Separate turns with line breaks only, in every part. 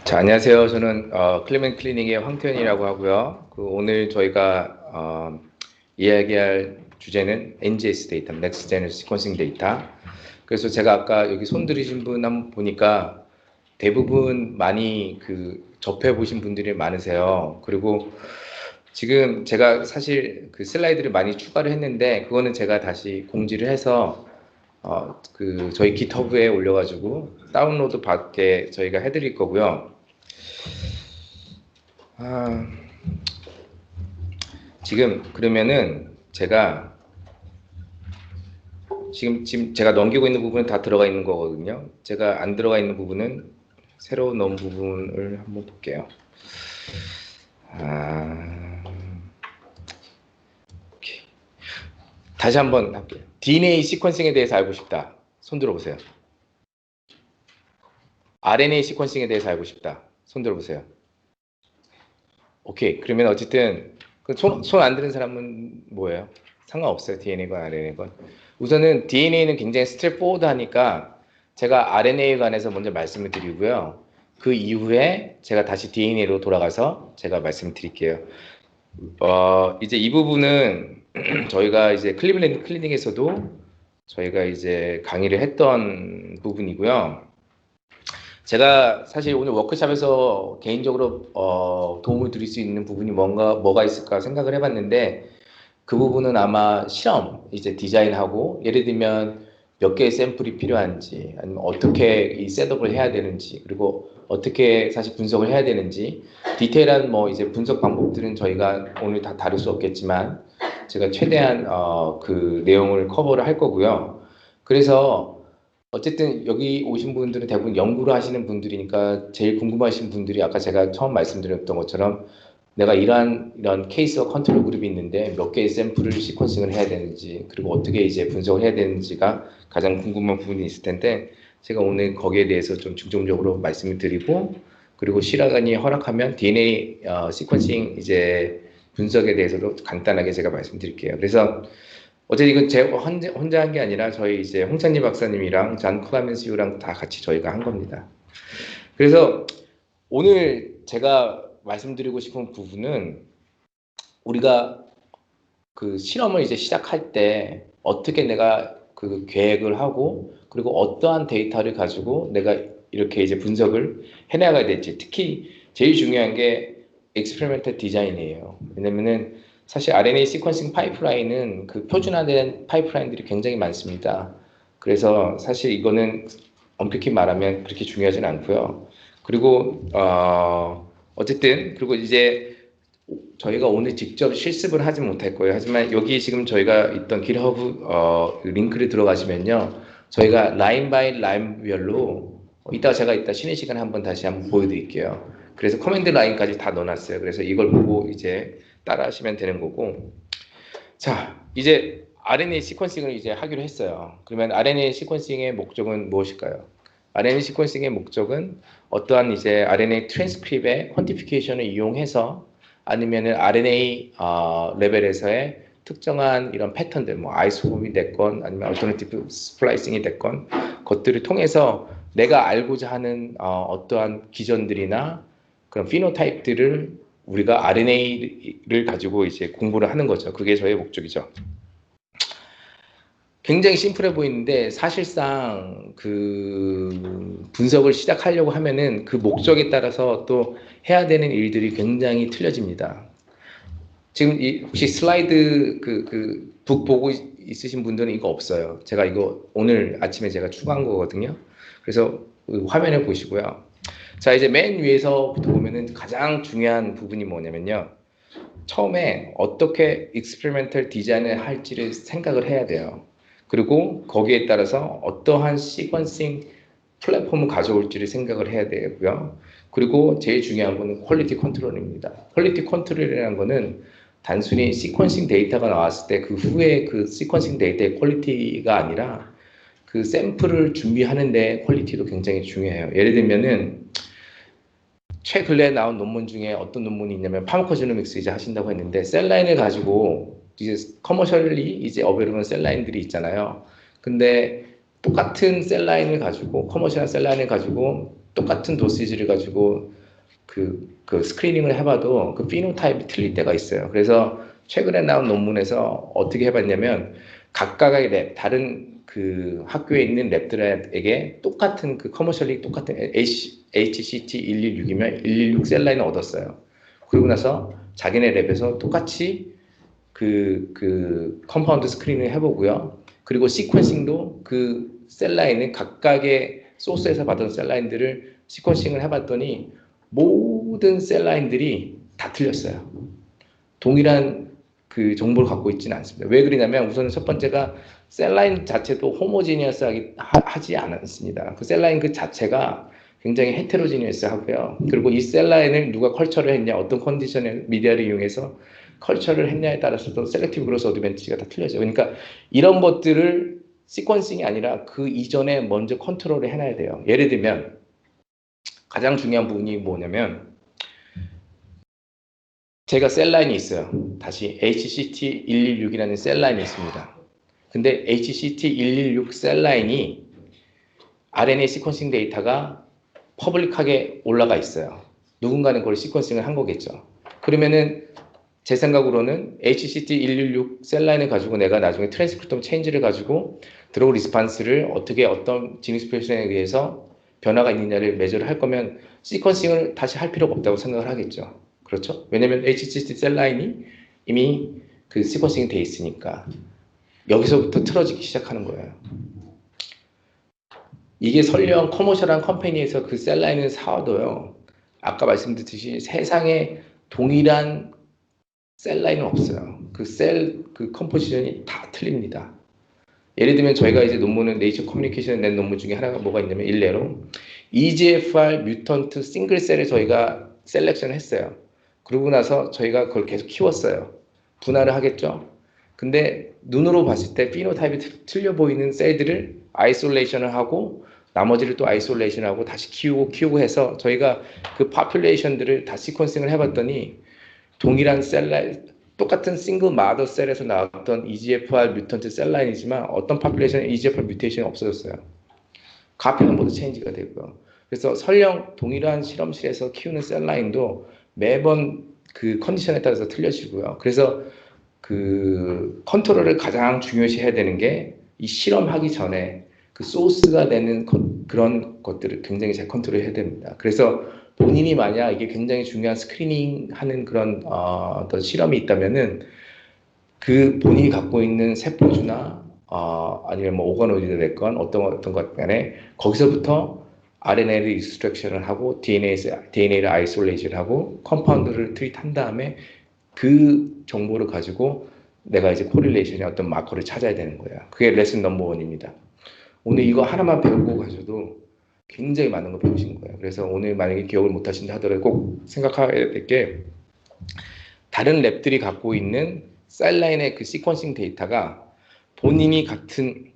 자, 안녕하세요. 저는 클리멘 클리닉의 황태현이라고 하고요. 오늘 저희가 이야기할 주제는 NGS 데이터, Next Generation Sequencing 데이터. 그래서 제가 아까 여기 손 들으신 분 한번 보니까 대부분 많이 접해 보신 분들이 많으세요. 그리고 지금 제가 사실 그 슬라이드를 많이 추가를 했는데 그거는 제가 다시 공지를 해서 저희 GitHub에 올려가지고 다운로드 받게 저희가 해드릴 거고요. 지금 그러면은 지금 제가 넘기고 있는 부분은 다 들어가 있는 거거든요. 제가 안 들어가 있는 부분은 새로 넣은 부분을 한번 볼게요. 오케이. 다시 한번 할게요. DNA 시퀀싱에 대해서 알고 싶다. 손 들어보세요. RNA 시퀀싱에 대해서 알고 싶다. 손 들어보세요. 오케이. 그러면 어쨌든 손 안 드는 사람은 뭐예요? 상관없어요. DNA건 RNA건. 우선은 DNA는 굉장히 스트레이트포워드하니까 제가 RNA에 관해서 먼저 말씀을 드리고요. 그 이후에 제가 다시 DNA로 돌아가서 제가 말씀을 드릴게요. 이제 이 부분은 저희가 이제 클리블랜드 클리닉에서도 저희가 이제 강의를 했던 부분이고요. 제가 사실 오늘 워크숍에서 개인적으로 도움을 드릴 수 있는 부분이 뭐가 있을까 생각을 해봤는데 그 부분은 아마 실험 이제 디자인하고 예를 들면 몇 개의 샘플이 필요한지 아니면 어떻게 이 셋업을 해야 되는지 그리고 어떻게 사실 분석을 해야 되는지 디테일한 뭐 이제 분석 방법들은 저희가 오늘 다 다룰 수 없겠지만 제가 최대한 그 내용을 커버를 할 거고요. 그래서 어쨌든 여기 오신 분들은 대부분 연구를 하시는 분들이니까 제일 궁금하신 분들이 아까 제가 처음 말씀드렸던 것처럼 내가 이런 케이스와 컨트롤 그룹이 있는데 몇 개의 샘플을 시퀀싱을 해야 되는지 그리고 어떻게 이제 분석을 해야 되는지가 가장 궁금한 부분이 있을 텐데 제가 오늘 거기에 대해서 좀 중점적으로 말씀을 드리고 그리고 시간이 허락하면 DNA 시퀀싱 이제 분석에 대해서도 간단하게 제가 말씀드릴게요. 그래서 어제 이건 제 혼자 한 게 아니라 저희 이제 홍찬리 박사님이랑 잔 클라멘스유랑 다 같이 저희가 한 겁니다. 그래서 오늘 제가 말씀드리고 싶은 부분은 우리가 그 실험을 이제 시작할 때 어떻게 내가 그 계획을 하고 그리고 어떠한 데이터를 가지고 내가 이렇게 이제 분석을 해나가야 될지 특히 제일 중요한 게 experimental 디자인이에요. 왜냐면은 사실 RNA 시퀀싱 파이프라인은 그 표준화된 파이프라인들이 굉장히 많습니다. 그래서 사실 이거는 엄격히 말하면 그렇게 중요하진 않고요. 그리고 어쨌든 그리고 이제 저희가 오늘 직접 실습을 하지 못할 거예요. 하지만 여기 지금 저희가 있던 GitHub 링크를 들어가시면요. 저희가 라인 바이 라인별로 이따 쉬는 시간에 한번 다시 한번 보여드릴게요. 그래서 커맨드 라인까지 다 넣어놨어요. 그래서 이걸 보고 이제 따라 하시면 되는 거고. 자, 이제 RNA 시퀀싱을 이제 하기로 했어요. 그러면 RNA 시퀀싱의 목적은 무엇일까요? RNA 시퀀싱의 목적은 어떠한 이제 RNA 트랜스크립의 퀀티피케이션을 이용해서 아니면은 RNA 레벨에서의 특정한 이런 패턴들, 뭐 아이소폼이 됐건 아니면 얼터너티브 스플라이싱이 됐건 것들을 통해서 내가 알고자 하는 어떠한 기전들이나 그런 피노타입들을 우리가 RNA를 가지고 이제 공부를 하는 거죠. 그게 저의 목적이죠. 굉장히 심플해 보이는데 사실상 그 분석을 시작하려고 하면은 그 목적에 따라서 또 해야 되는 일들이 굉장히 틀려집니다. 지금 혹시 슬라이드 북 보고 있으신 분들은 이거 없어요. 제가 이거 오늘 아침에 제가 추가한 거거든요. 그래서 화면을 보시고요. 자, 이제 맨 위에서부터 보면은 가장 중요한 부분이 뭐냐면요. 처음에 어떻게 익스페리멘털 디자인을 할지를 생각을 해야 돼요. 그리고 거기에 따라서 어떠한 시퀀싱 플랫폼을 가져올지를 생각을 해야 되고요. 그리고 제일 중요한 거는 퀄리티 컨트롤입니다. 퀄리티 컨트롤이라는 거는 단순히 시퀀싱 데이터가 나왔을 때 그 후에 그 시퀀싱 데이터의 퀄리티가 아니라 그 샘플을 준비하는데 퀄리티도 굉장히 중요해요. 예를 들면은 최근에 나온 논문 중에 어떤 논문이 있냐면 파마코제노믹스 이제 하신다고 했는데 셀라인을 가지고 이제 커머셜리 이제 어베러블 셀라인들이 있잖아요. 근데 똑같은 셀라인을 가지고 커머셜한 셀라인을 가지고 똑같은 도시지를 가지고 그 스크리닝을 해봐도 그 피노타입이 틀릴 때가 있어요. 그래서 최근에 나온 논문에서 어떻게 해봤냐면 각각의 랩, 다른 그 학교에 있는 랩들에게 똑같은 그 커머셜리 똑같은 HCT 116이면 116 셀라인을 얻었어요. 그리고 나서 자기네 랩에서 똑같이 그 컴파운드 스크린을 해보고요. 그리고 시퀀싱도 그 셀라인은 각각의 소스에서 받은 셀라인들을 시퀀싱을 해봤더니 모든 셀라인들이 다 틀렸어요. 동일한 그 정보를 갖고 있지는 않습니다. 왜 그러냐면 우선 첫 번째가 셀라인 자체도 호모지니어스하지 않았습니다. 그 셀라인 그 자체가 굉장히 헤테로지니어스 하고요. 그리고 이 셀라인을 누가 컬처를 했냐, 어떤 컨디션의 미디어를 이용해서 컬처를 했냐에 따라서도 셀렉티브 그로스 어드밴티지가 다 틀려져요. 그러니까 이런 것들을 시퀀싱이 아니라 그 이전에 먼저 컨트롤을 해놔야 돼요. 예를 들면 가장 중요한 부분이 뭐냐면 제가 셀라인이 있어요. 다시 HCT116이라는 셀라인이 있습니다. 근데 HCT116 셀라인이 RNA 시퀀싱 데이터가 퍼블릭하게 올라가 있어요. 누군가는 그걸 시퀀싱을 한 거겠죠. 그러면은 제 생각으로는 HCT116 셀라인을 가지고 내가 나중에 트랜스크립톰 체인지를 가지고 드로그 리스판스를 어떻게 어떤 지능 스페이션에 의해서 변화가 있느냐를 매저를 할 거면 시퀀싱을 다시 할 필요가 없다고 생각을 하겠죠. 그렇죠? 왜냐면 HCT 셀라인이 이미 그 시퀀싱이 돼 있으니까 여기서부터 틀어지기 시작하는 거예요. 이게 설령 커머셜한 컴퍼니에서 그 셀라인을 사와도요. 아까 말씀드렸듯이 세상에 동일한 셀라인은 없어요. 그 컴포지션이 다 틀립니다. 예를 들면 저희가 이제 논문은 네이처 커뮤니케이션에 낸 논문 중에 하나가 뭐가 있냐면 일례로 EGFR 뮤턴트 싱글 셀을 저희가 셀렉션 했어요. 그러고 나서 저희가 그걸 계속 키웠어요. 분할을 하겠죠. 근데 눈으로 봤을 때 피노타입이 틀려 보이는 셀들을 아이솔레이션을 하고 나머지를 또 아이솔레이션하고 다시 키우고 해서 저희가 그 파퓰레이션들을 다 시퀀싱을 해봤더니 동일한 셀라인, 똑같은 싱글 마더 셀에서 나왔던 EGFR 뮤턴트 셀라인이지만 어떤 파퓰레이션에 EGFR 뮤테이션이 없어졌어요. 가피는 모두 체인지가 되고요. 그래서 설령 동일한 실험실에서 키우는 셀라인도 매번 그 컨디션에 따라서 틀려지고요. 그래서 그 컨트롤을 가장 중요시 해야 되는 게 이 실험하기 전에 그 소스가 되는 그런 것들을 굉장히 잘 컨트롤 해야 됩니다. 그래서 본인이 만약 이게 굉장히 중요한 스크리닝 하는 그런 어떤 실험이 있다면은 그 본인이 갖고 있는 세포주나 아니면 뭐 오가노이드가 됐건 어떤 것 간에 거기서부터 RNA를 익스트랙션을 하고 DNA를 아이솔레이션을 하고 컴파운드를 트리트한 다음에 그 정보를 가지고 내가 이제 코릴레이션의 어떤 마커를 찾아야 되는 거예요. 그게 레슨 넘버 1입니다. 오늘 이거 하나만 배우고 가셔도 굉장히 많은 거 배우신 거예요. 그래서 오늘 만약에 기억을 못 하신다 하더라도 꼭 생각해야 될 게 다른 랩들이 갖고 있는 셀라인의 그 시퀀싱 데이터가 본인이 같은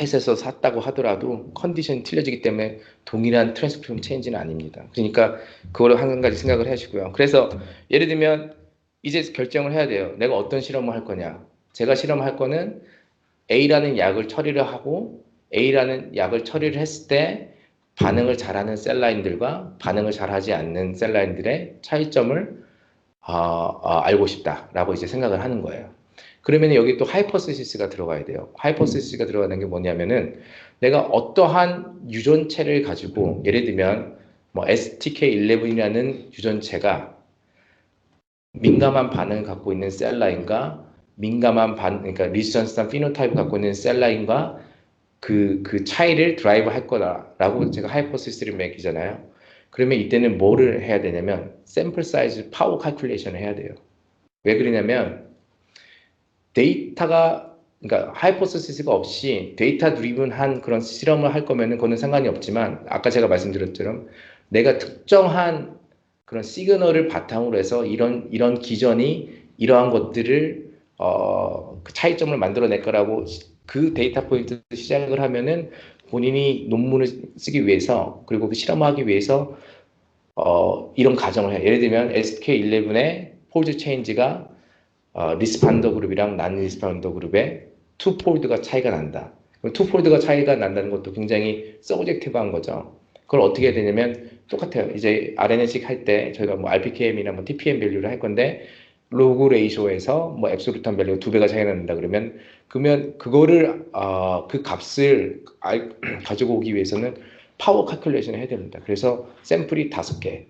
회사에서 샀다고 하더라도 컨디션이 틀려지기 때문에 동일한 트랜스크립톰 체인지는 아닙니다. 그러니까 그거를 한 가지 생각을 하시고요. 그래서 예를 들면 이제 결정을 해야 돼요. 내가 어떤 실험을 할 거냐. 제가 실험할 거는 A라는 약을 처리를 하고 A라는 약을 처리를 했을 때 반응을 잘하는 셀라인들과 반응을 잘하지 않는 셀라인들의 차이점을 알고 싶다라고 이제 생각을 하는 거예요. 그러면 여기 또 하이포시시스가 들어가야 돼요. 하이포시시스가 들어가는 게 뭐냐면은 내가 어떠한 유전체를 가지고 예를 들면 뭐 STK11이라는 유전체가 민감한 반응을 갖고 있는 셀라인과 민감한 그러니까 리지스턴스한 피노타입을 갖고 있는 셀라인과 그 차이를 드라이브 할 거다라고 제가 하이포시스를 매기잖아요. 그러면 이때는 뭐를 해야 되냐면 샘플 사이즈 파워 칼큘레이션을 해야 돼요. 왜 그러냐면 데이터가 그러니까 하이포시스가 없이 데이터 드리븐한 그런 실험을 할 거면은 그거는 상관이 없지만 아까 제가 말씀드렸처럼 내가 특정한 그런 시그널을 바탕으로 해서 이런 기전이 이러한 것들을 그 차이점을 만들어낼 거라고 그 데이터 포인트 시작을 하면은 본인이 논문을 쓰기 위해서 그리고 그 실험을 하기 위해서 이런 가정을 해요. 예를 들면 SK11의 폴드 체인지가 리스판더 그룹이랑 난 리스판더 그룹의 투폴드가 차이가 난다. 투폴드가 차이가 난다는 것도 굉장히 서브젝티브한 거죠. 그걸 어떻게 해야 되냐면 똑같아요. 이제 RNA-seq 할 때 저희가 뭐 RPKM이나 뭐 TPM 밸류를 할 건데 로그 레이쇼에서 뭐 앱솔루트한 밸류가 2배가 차이가 난다 그러면 그거를 그 값을 가지고 오기 위해서는 파워 칼큘레이션을 해야 됩니다. 그래서 샘플이 5개,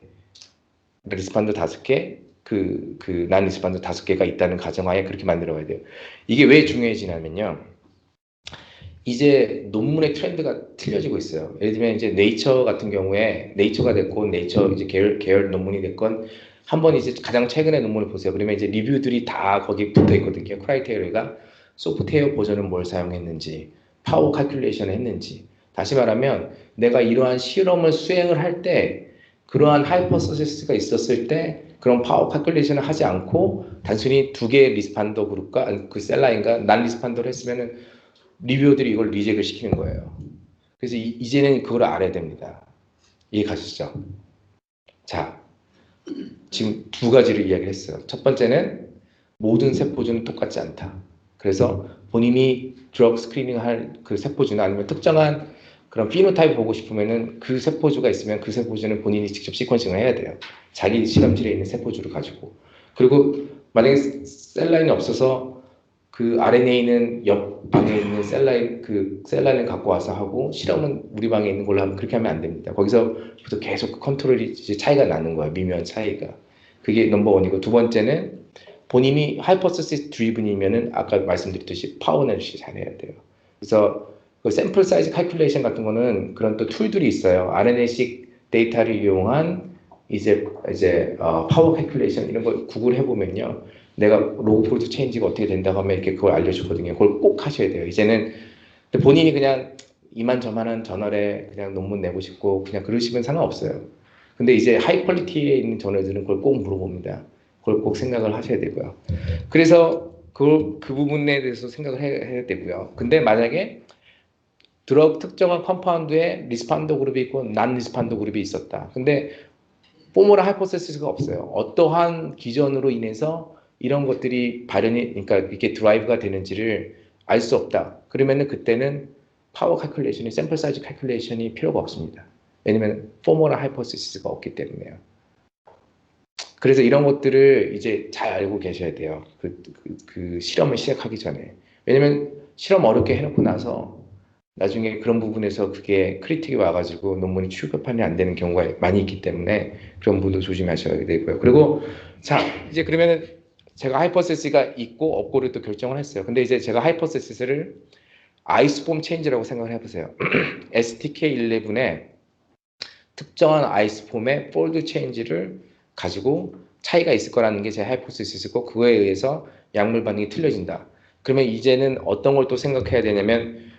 리스판도 5개, 난 리스판도 5개가 있다는 가정하에 그렇게 만들어 가야 돼요. 이게 왜 중요해지냐면요. 이제 논문의 트렌드가 틀려지고 있어요. 예를 들면 이제 네이처 같은 경우에 네이처가 됐건 네이처 이제 계열 논문이 됐건 한번 이제 가장 최근의 논문을 보세요. 그러면 이제 리뷰들이 다 거기 붙어 있거든요. 크라이테리아가 소프트웨어 버전은 뭘 사용했는지, 파워 칼큘레이션을 했는지. 다시 말하면 내가 이러한 실험을 수행을 할 때 그러한 하이퍼서시스가 있었을 때 그런 파워 칼큘레이션을 하지 않고 단순히 2개의 리스판더 그룹과 그 셀라인과 난 리스판더를 했으면은 리뷰어들이 이걸 리젝을 시키는 거예요. 그래서 이제는 그걸 알아야 됩니다. 이해 가시죠? 자, 지금 2가지를 이야기를 했어요. 첫 번째는 모든 세포주는 똑같지 않다. 그래서 본인이 드러그 스크리닝 할 그 세포주나 아니면 특정한 그런 피노타입 보고 싶으면은 그 세포주가 있으면 그 세포주는 본인이 직접 시퀀싱을 해야 돼요. 자기 실험실에 있는 세포주를 가지고. 그리고 만약에 셀라인이 없어서 그 RNA는 옆 방에 있는 셀라인을 갖고 와서 하고 실험은 우리 방에 있는 걸로 하면 그렇게 하면 안 됩니다. 거기서부터 계속 컨트롤이 이제 차이가 나는 거예요. 미묘한 차이가. 그게 넘버 원이고 두 번째는 본인이 하이퍼서시스 드리븐이면은 아까 말씀드렸듯이 파워 애널리시스 잘해야 돼요. 그래서 그 샘플 사이즈 칼큘레이션 같은 거는 그런 또 툴들이 있어요. RNA-seq 데이터를 이용한 이제 파워 칼큘레이션 이런 거 구글 해보면요. 내가 로그 폴드 체인지가 어떻게 된다고 하면 이렇게 그걸 알려주거든요. 그걸 꼭 하셔야 돼요. 이제는 본인이 그냥 이만저만한 저널에 그냥 논문 내고 싶고 그냥 그러시면 상관없어요. 근데 이제 하이 퀄리티에 있는 저널들은 그걸 꼭 물어봅니다. 그걸 꼭 생각을 하셔야 되고요. 그래서 그 부분에 대해서 생각을 해야 되고요. 근데 만약에 드러그 특정한 컴파운드에 리스판더 그룹이 있고 난 리스판더 그룹이 있었다. 근데 포멀한 하이포테시스가 없어요. 어떠한 기전으로 인해서 이런 것들이 그러니까 이렇게 드라이브가 되는지를 알 수 없다. 그러면은 그때는 파워 칼큘레이션이 샘플 사이즈 칼큘레이션이 필요가 없습니다. 왜냐면 포멀한 하이포테시스가 없기 때문에요. 그래서 이런 것들을 이제 잘 알고 계셔야 돼요. 그 실험을 시작하기 전에. 왜냐면 실험 어렵게 해놓고 나서 나중에 그런 부분에서 그게 크리틱이 와가지고 논문이 출급판이 안 되는 경우가 많이 있기 때문에 그런 부분도 조심하셔야 되고요. 그리고 자 이제 그러면은 제가 하이퍼세시가 있고 없고를 또 결정을 했어요. 근데 이제 제가 하이퍼세시를 아이스폼 체인지라고 생각을 해보세요. STK11에 특정한 아이스폼의 폴드 체인지를 가지고 차이가 있을 거라는 게 제 하이포테시스고 그거에 의해서 약물 반응이 틀려진다. 그러면 이제는 어떤 걸 또 생각해야 되냐면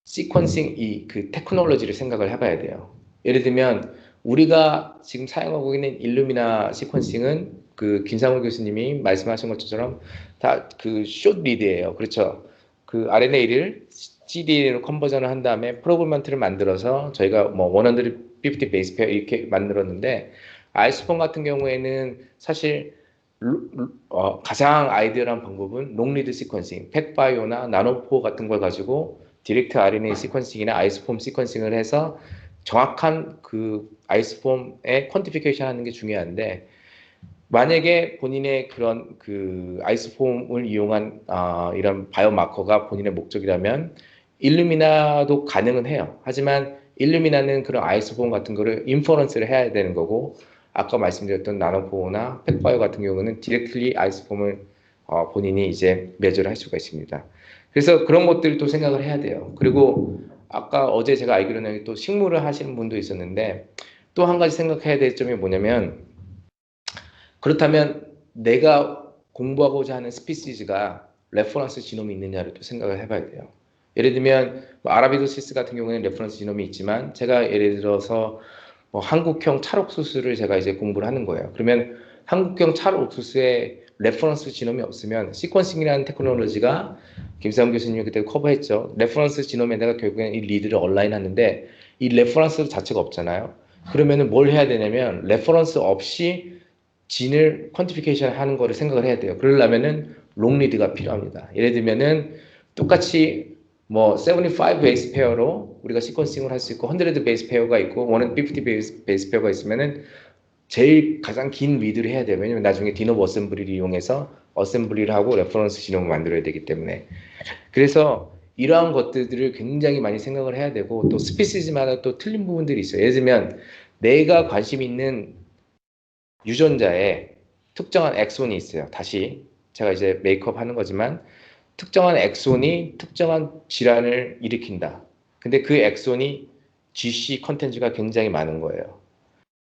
시퀀싱 그 테크놀로지를 생각을 해봐야 돼요. 예를 들면 우리가 지금 사용하고 있는 일루미나 시퀀싱은 그 김상훈 교수님이 말씀하신 것처럼 다 그 숏 리드예요. 그렇죠? 그 RNA를 cDNA로 컨버전을 한 다음에 프로그먼트를 만들어서 저희가 뭐 150 베이스 페어 이렇게 만들었는데 아이스폰 같은 경우에는 사실 가장 아이디어한 방법은 롱리드 시퀀싱, 팩바이오나 나노포 같은 걸 가지고 디렉트 RNA 시퀀싱이나 아이스폼 시퀀싱을 해서 정확한 그 아이스폼의 퀀티피케이션 하는 게 중요한데 만약에 본인의 그런 그 아이스폼을 이용한 이런 바이오마커가 본인의 목적이라면 일루미나도 가능은 해요. 하지만 일루미나는 그런 아이스폼 같은 거를 인퍼런스를 해야 되는 거고 아까 말씀드렸던 나노포나 팩바이오 같은 경우는 디렉틀리 아이스폼을 본인이 이제 매저를 할 수가 있습니다. 그래서 그런 것들을 또 생각을 해야 돼요. 그리고 아까 어제 제가 알기로는 또 식물을 하시는 분도 있었는데 또 한 가지 생각해야 될 점이 뭐냐면 그렇다면 내가 공부하고자 하는 스피시즈가 레퍼런스 지놈이 있느냐를 또 생각을 해봐야 돼요. 예를 들면 뭐 아라비도시스 같은 경우에는 레퍼런스 지놈이 있지만 제가 예를 들어서 뭐 한국형 찰옥수수를 제가 이제 공부를 하는 거예요. 그러면 한국형 찰옥수수에 레퍼런스 지놈이 없으면 시퀀싱이라는 테크놀로지가 김상훈 교수님이 그때 커버했죠. 레퍼런스 지놈에다가 결국엔 이 리드를 얼라인하는데 이 레퍼런스 자체가 없잖아요. 그러면은 뭘 해야 되냐면 레퍼런스 없이 진을 퀀티피케이션 하는 거를 생각을 해야 돼요. 그러려면은 롱리드가 필요합니다. 예를 들면은 똑같이 뭐 75 베이스 페어로 우리가 시퀀싱을 할 수 있고 100 베이스 페어가 있고 150 베이스 페어가 있으면은 제일 가장 긴 리드를 해야 돼요. 왜냐면 나중에 디노브 어셈블리를 이용해서 어셈블리를 하고 레퍼런스 진영을 만들어야 되기 때문에. 그래서 이러한 것들을 굉장히 많이 생각을 해야 되고 또 스피시즈마다 또 틀린 부분들이 있어요. 예를 들면 내가 관심 있는 유전자에 특정한 엑손이 있어요. 다시 제가 이제 메이크업 하는 거지만 특정한 엑손이 특정한 질환을 일으킨다. 근데 그 엑손이 GC 컨텐츠가 굉장히 많은 거예요.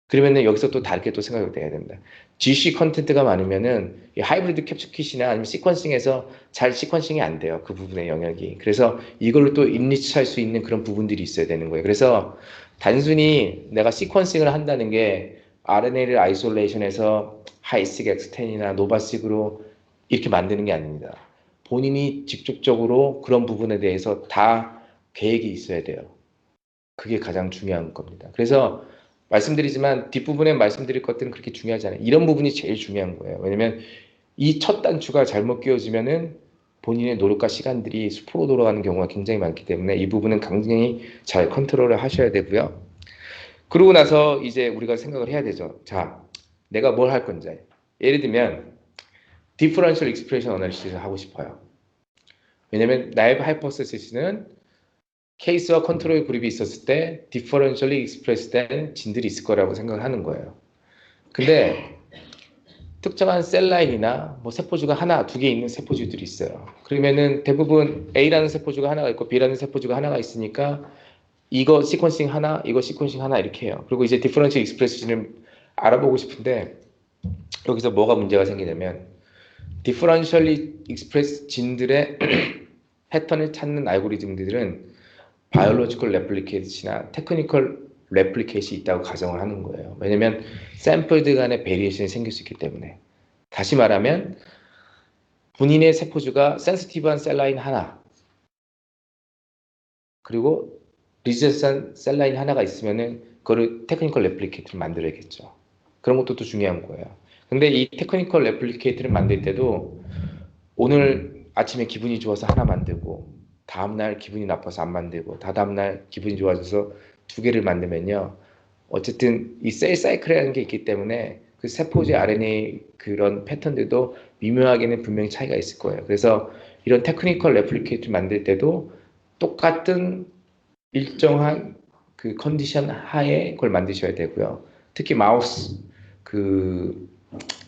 그러면은 여기서 또 다르게 또 생각을 해야 됩니다. GC 컨텐츠가 많으면은 이 하이브리드 캡처 킷이나 아니면 시퀀싱에서 잘 시퀀싱이 안 돼요. 그 부분의 영역이. 그래서 이걸 또 인리치할 수 있는 그런 부분들이 있어야 되는 거예요. 그래서 단순히 내가 시퀀싱을 한다는 게 RNA를 아이솔레이션해서 하이식 엑스텐이나 노바식으로 이렇게 만드는 게 아닙니다. 본인이 직접적으로 그런 부분에 대해서 다 계획이 있어야 돼요. 그게 가장 중요한 겁니다. 그래서 말씀드리지만 뒷부분에 말씀드릴 것들은 그렇게 중요하지 않아요. 이런 부분이 제일 중요한 거예요. 왜냐면 이 첫 단추가 잘못 끼워지면은 본인의 노력과 시간들이 수포로 돌아가는 경우가 굉장히 많기 때문에 이 부분은 굉장히 잘 컨트롤을 하셔야 되고요. 그러고 나서 이제 우리가 생각을 해야 되죠. 자, 내가 뭘 할 건지. 예를 들면 디퍼런셜 익스프레션 어널리시스를 하고 싶어요. 왜냐면 나의 하이포테시스는 케이스와 컨트롤 그룹이 있었을 때 디퍼런셜리 익스프레스 된 진들이 있을 거라고 생각을 하는 거예요. 근데 특정한 셀라인이나 뭐 세포주가 하나, 두 개 있는 세포주들이 있어요. 그러면은 대부분 A라는 세포주가 하나가 있고 B라는 세포주가 하나가 있으니까 이거 시퀀싱 하나, 이거 시퀀싱 하나 이렇게 해요. 그리고 이제 디퍼런셜 익스프레스를 알아보고 싶은데 여기서 뭐가 문제가 생기냐면 디퍼런셜리 익스프레스 진들의 패턴을 찾는 알고리즘들은 바이올로지컬 레플리케이트나 테크니컬 레플리케이트이 있다고 가정을 하는 거예요. 왜냐면 샘플들 간의 베리에이션이 생길 수 있기 때문에. 다시 말하면 본인의 세포주가 센시티브한 셀라인 하나 그리고 리지스턴트 셀라인 하나가 있으면은 그거를 테크니컬 레플리케이트를 만들어야겠죠. 그런 것도 또 중요한 거예요. 근데 이 테크니컬 레플리케이트를 만들 때도 오늘 아침에 기분이 좋아서 하나 만들고 다음날 기분이 나빠서 안 만들고 다다음날 기분이 좋아져서 두 개를 만들면요. 어쨌든 이 셀 사이클이라는 게 있기 때문에 그 세포제 RNA 그런 패턴들도 미묘하게는 분명히 차이가 있을 거예요. 그래서 이런 테크니컬 레플리케이트 만들 때도 똑같은 일정한 그 컨디션 하에 그걸 만드셔야 되고요. 특히 마우스 그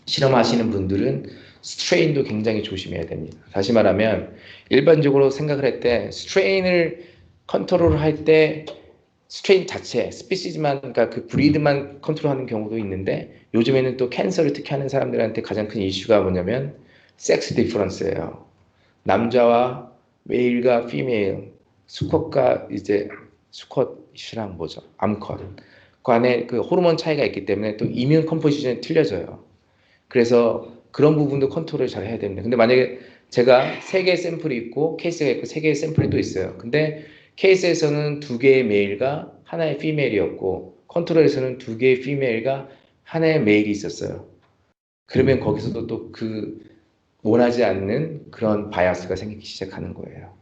실험하시는 분들은 스트레인도 굉장히 조심해야 됩니다. 다시 말하면 일반적으로 생각을 할 때 스트레인을 컨트롤을 할 때 스트레인 자체, 스피시즈만, 그러니까 그 브리드만 컨트롤하는 경우도 있는데 요즘에는 또 캔서를 특히 하는 사람들한테 가장 큰 이슈가 뭐냐면 섹스 디퍼런스예요. 남자와 메일과 피메일, 수컷과 이제 수컷이랑 뭐죠? 암컷. 그 안에 그 호르몬 차이가 있기 때문에 또 이뮨 컴포지션이 틀려져요. 그래서 그런 부분도 컨트롤을 잘 해야 됩니다. 근데 만약에 제가 3개의 샘플이 있고 케이스가 있고 3개의 샘플이 또 있어요. 근데 케이스에서는 2개의 메일과 하나의 피메일이었고 컨트롤에서는 2개의 피메일과 하나의 메일이 있었어요. 그러면 거기서도 또 그 원하지 않는 그런 바이아스가 생기기 시작하는 거예요.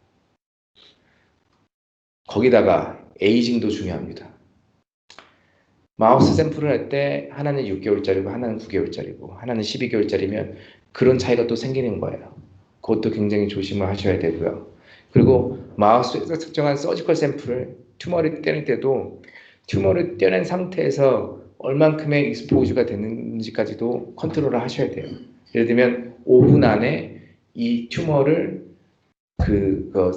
거기다가 에이징도 중요합니다. 마우스 샘플을 할 때 하나는 6개월짜리고 하나는 9개월짜리고 하나는 12개월짜리면 그런 차이가 또 생기는 거예요. 그것도 굉장히 조심을 하셔야 되고요. 그리고 마우스에서 특정한 서지컬 샘플을 튜머를 떼낼 때도 튜머를 떼낸 상태에서 얼만큼의 익스포즈가 되는지까지도 컨트롤을 하셔야 돼요. 예를 들면 5분 안에 이 튜머를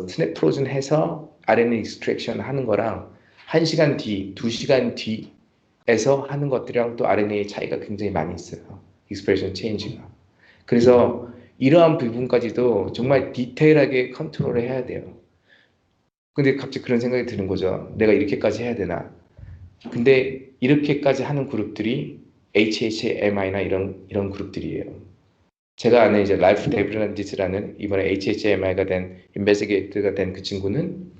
스냅 프로즌 해서 RNA 익스트랙션 하는 거랑 1시간 뒤, 2시간 뒤에서 하는 것들이랑 또 RNA의 차이가 굉장히 많이 있어요. 익스프레션 체인지가. 그래서 이러한 부분까지도 정말 디테일하게 컨트롤을 해야 돼요. 근데 갑자기 그런 생각이 드는 거죠. 내가 이렇게까지 해야 되나? 근데 이렇게까지 하는 그룹들이 HHMI나 이런 그룹들이에요. 제가 아는 이제 라이프 데브란디스라는 이번에 HHMI가 된 인베스게이트가 된 그 친구는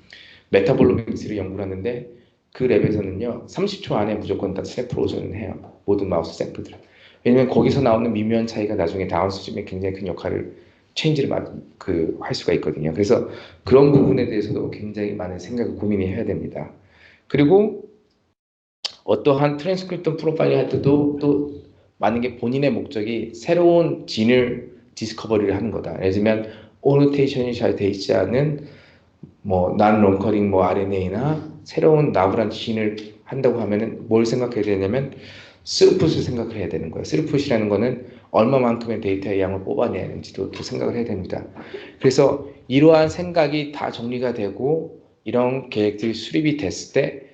메타볼로믹스를 연구를 하는데 그 랩에서는요 30초 안에 무조건 다 스냅 프로즌을 해요. 모든 마우스 샘플들. 왜냐면 거기서 나오는 미묘한 차이가 나중에 다운스트림에 굉장히 큰 역할을 체인지를 할 수가 있거든요. 그래서 그런 부분에 대해서도 굉장히 많은 생각을 고민해야 됩니다. 그리고 어떠한 트랜스크립션 프로파일링 할 때도 또 많은 게 본인의 목적이 새로운 진을 디스커버리를 하는 거다. 예를 들면 오노테이션이 잘 돼 있지 않은 난 롱커링 RNA나 새로운 나부란 진을 한다고 하면은 뭘 생각해야 되냐면 스루풋을 생각을 해야 되는 거예요. 스루풋이라는 거는 얼마만큼의 데이터의 양을 뽑아내는지도 또 생각을 해야 됩니다. 그래서 이러한 생각이 다 정리가 되고 이런 계획들이 수립이 됐을 때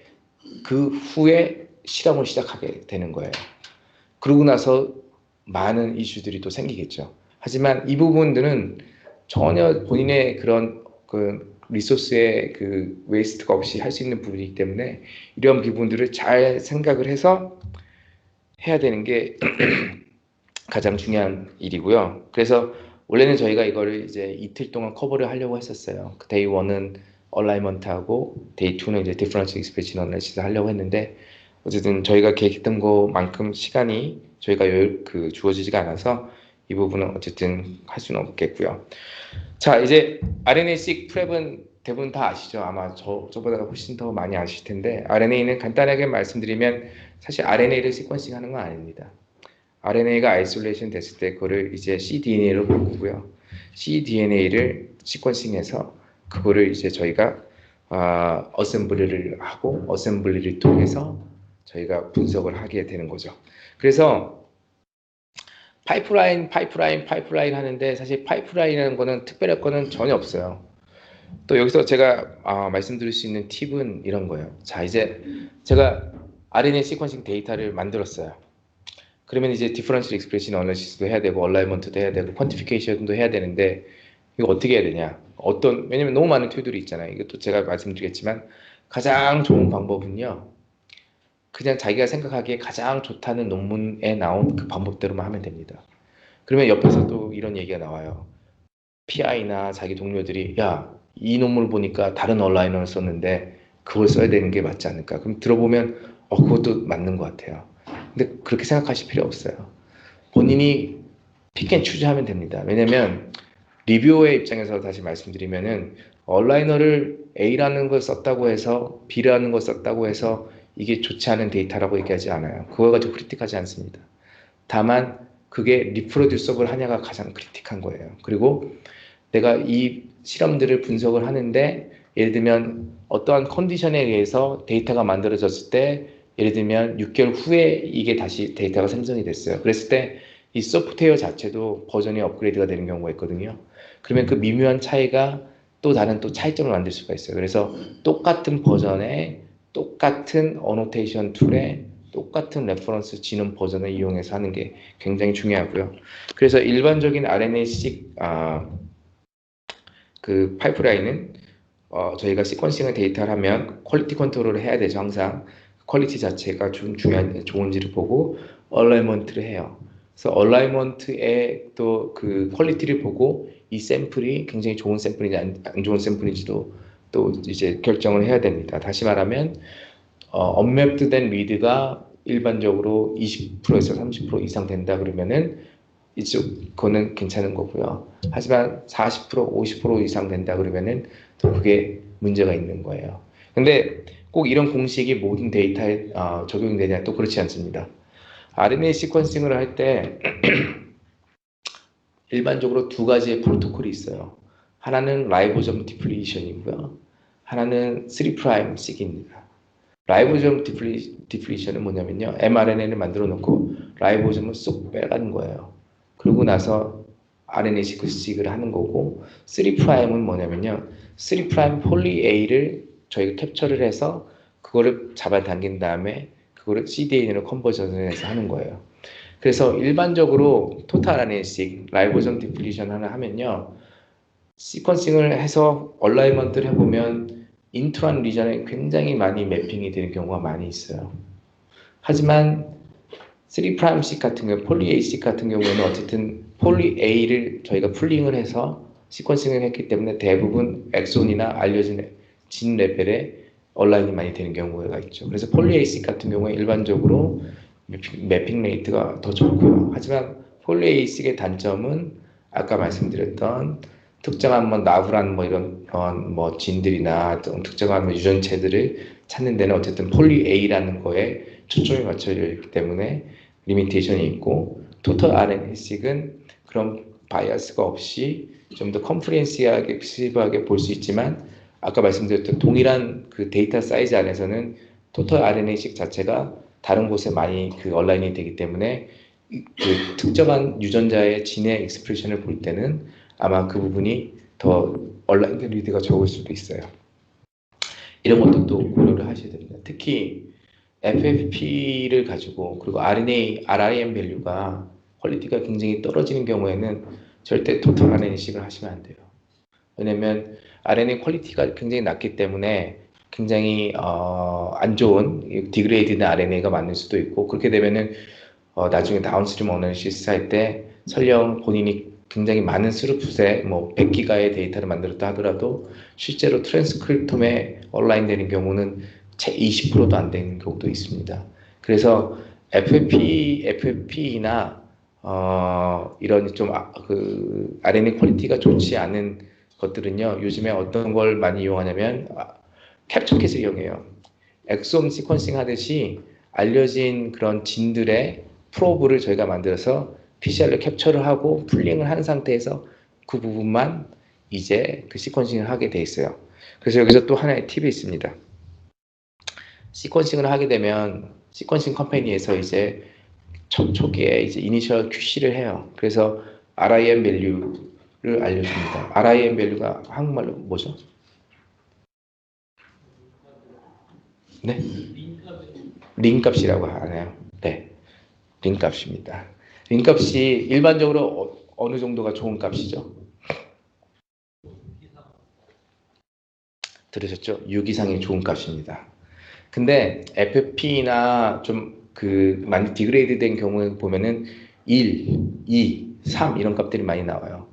그 후에 실험을 시작하게 되는 거예요. 그러고 나서 많은 이슈들이 또 생기겠죠. 하지만 이 부분들은 전혀 본인의 그런 리소스의 웨이스트가 없이 할 수 있는 부분이기 때문에 이런 부분들을 잘 생각을 해서 해야 되는 게 가장 중요한 일이고요. 그래서 원래는 저희가 이거를 이제 이틀 동안 커버를 하려고 했었어요. 데이 1은 얼라이먼트하고 데이 2는 이제 디퍼런셜 익스프레션 어널리시스 하려고 했는데 어쨌든 저희가 계획했던 것만큼 시간이 저희가 주어지지가 않아서 이 부분은 어쨌든 할 수는 없겠고요. 자, 이제 RNA-seq 프랩은 대부분 다 아시죠? 아마 저보다 훨씬 더 많이 아실 텐데 RNA는 간단하게 말씀드리면 사실 RNA를 시퀀싱 하는 건 아닙니다. RNA가 아이솔레이션 됐을 때 그거를 이제 cDNA로 바꾸고요. cDNA를 시퀀싱해서 그거를 이제 저희가 어셈블리를 하고 어셈블리를 통해서 저희가 분석을 하게 되는 거죠. 그래서 파이프라인 하는데 사실 파이프라인이라는 거는 특별할 거는 전혀 없어요. 또 여기서 제가 말씀드릴 수 있는 팁은 이런 거예요. 자, 이제 제가 RNA 시퀀싱 데이터를 만들었어요. 그러면 이제 디퍼런셜 익스프레션 어널리시스도 해야 되고 얼라이먼트도 해야 되고 퀀티피케이션도 해야 되는데 이거 어떻게 해야 되냐? 왜냐면 너무 많은 툴들이 있잖아요. 이것도 제가 말씀드리겠지만 가장 좋은 방법은요. 그냥 자기가 생각하기에 가장 좋다는 논문에 나온 그 방법대로만 하면 됩니다. 그러면 옆에서 또 이런 얘기가 나와요. PI나 자기 동료들이 이 논문을 보니까 다른 얼라이너를 썼는데 그걸 써야 되는 게 맞지 않을까? 그럼 들어보면 그것도 맞는 것 같아요. 근데 그렇게 생각하실 필요 없어요. 본인이 픽앤추즈 하면 됩니다. 왜냐면 리뷰어의 입장에서 다시 말씀드리면은 얼라이너를 A라는 걸 썼다고 해서 B라는 걸 썼다고 해서 이게 좋지 않은 데이터라고 얘기하지 않아요. 그거 가지고 크리틱하지 않습니다. 다만 그게 리프로듀서블 하냐가 가장 크리틱한 거예요. 그리고 내가 이 실험들을 분석을 하는데 예를 들면 어떠한 컨디션에 의해서 데이터가 만들어졌을 때 예를 들면 6개월 후에 이게 다시 데이터가 생성이 됐어요. 그랬을 때 이 소프트웨어 자체도 버전이 업그레이드가 되는 경우가 있거든요. 그러면 그 미묘한 차이가 또 다른 또 차이점을 만들 수가 있어요. 그래서 똑같은 버전에 똑같은 어노테이션 툴에 똑같은 레퍼런스 지능 버전을 이용해서 하는 게 굉장히 중요하고요. 그래서 일반적인 RNA-seq 그 파이프라인은 저희가 시퀀싱을 데이터를 하면 퀄리티 컨트롤을 해야 되죠. 항상 퀄리티 자체가 좋은지를 보고 얼라이먼트를 해요. 그래서 얼라이먼트의 또 그 퀄리티를 보고 이 샘플이 굉장히 좋은 샘플인지 안 좋은 샘플인지도 또 이제 결정을 해야 됩니다. 다시 말하면 언맵드된 리드가 일반적으로 20%에서 30% 이상 된다 그러면은 그거는 괜찮은 거고요. 하지만 40%, 50% 이상 된다 그러면은 또 그게 문제가 있는 거예요. 근데 꼭 이런 공식이 모든 데이터에 적용되냐 또 그렇지 않습니다. RNA 시퀀싱을 할 때 일반적으로 두 가지의 프로토콜이 있어요. 하나는 라이보점 디플리션이고요. 하나는 3'씩입니다. 라이보점 디플리션은 뭐냐면요. mRNA를 만들어 놓고 라이보점을 쏙 빼가는 거예요. 그러고 나서 RNA 시퀀싱을 하는 거고 3'은 뭐냐면요. 3' 폴리 A를 저희가 캡처를 해서 그거를 잡아당긴 다음에 그거를 cDNA로 컨버전을 해서 하는 거예요. 그래서 일반적으로 토탈 RNA-seq 라이보점 디플리션 하나 하면요. 시퀀싱을 해서 얼라이먼트를 해보면 인트란 리전에 굉장히 많이 매핑이 되는 경우가 많이 있어요. 하지만 3'씩 같은 경우, 폴리 A-seq 같은 경우에는 어쨌든 폴리 A를 저희가 풀링을 해서 시퀀싱을 했기 때문에 대부분 엑손이나 알려진 진 레벨의 얼라인이 많이 되는 경우가 있죠. 그래서 폴리 A-seq 같은 경우에 일반적으로 매핑 레이트가 더 좋고요. 하지만 폴리 A-seq의 단점은 아까 말씀드렸던 특정한 뭐 나부란 뭐 이런 뭐 진들이나 특정한 뭐 유전체들을 찾는 데는 어쨌든 폴리 A라는 거에 초점이 맞춰져 있기 때문에 리미테이션이 있고, 토탈 RNA-seq은 그런 바이어스가 없이 좀 더 컴프리헨시브하게 볼 수 있지만, 아까 말씀드렸던 동일한 그 데이터 사이즈 안에서는 토탈 RNA-seq 자체가 다른 곳에 많이 그 얼라인이 되기 때문에 그 특정한 유전자의 진의 익스프레션을 볼 때는 아마 그 부분이 더 얼라인드 리드가 적을 수도 있어요. 이런 것도 또 고려를 하셔야 됩니다. 특히 FFP를 가지고 그리고 RNA, RIM 밸류가 퀄리티가 굉장히 떨어지는 경우에는 절대 토탈 RNA-seq을 하시면 안 돼요. 왜냐면 RNA 퀄리티가 굉장히 낮기 때문에 굉장히 안 좋은 디그레이드된 RNA가 맞는 수도 있고, 그렇게 되면은 나중에 다운스트림 어널리시스 할 때 설령 본인이 굉장히 많은 스루풋의 뭐 100기가의 데이터를 만들었다 하더라도 실제로 트랜스크립톰에 얼라인 되는 경우는 채 20%도 안 되는 경우도 있습니다. 그래서 FFP나 이런 좀 그 RNA 퀄리티가 좋지 않은 것들은요, 요즘에 어떤 걸 많이 이용하냐면 캡처킷을 이용해요. 엑솜 시퀀싱 하듯이 알려진 그런 진들의 프로브를 저희가 만들어서 PCR로 캡처를 하고 풀링을 한 상태에서 그 부분만 이제 그 시퀀싱을 하게 돼 있어요. 그래서 여기서 또 하나의 팁이 있습니다. 시퀀싱을 하게 되면 시퀀싱 컴퍼니에서 이제 초기에 이제 이니셜 QC를 해요. 그래서 RIM 밸류를 알려줍니다. RIM 밸류가 한국말로 뭐죠? 네? 링 값이라고 하나요? 네. 링 값입니다. 링 값이 일반적으로 어느 정도가 좋은 값이죠? 들으셨죠? 6 이상이 좋은 값입니다. 근데 FP나 좀 그 많이 디그레이드 된 경우에 보면은 1, 2, 3 이런 값들이 많이 나와요.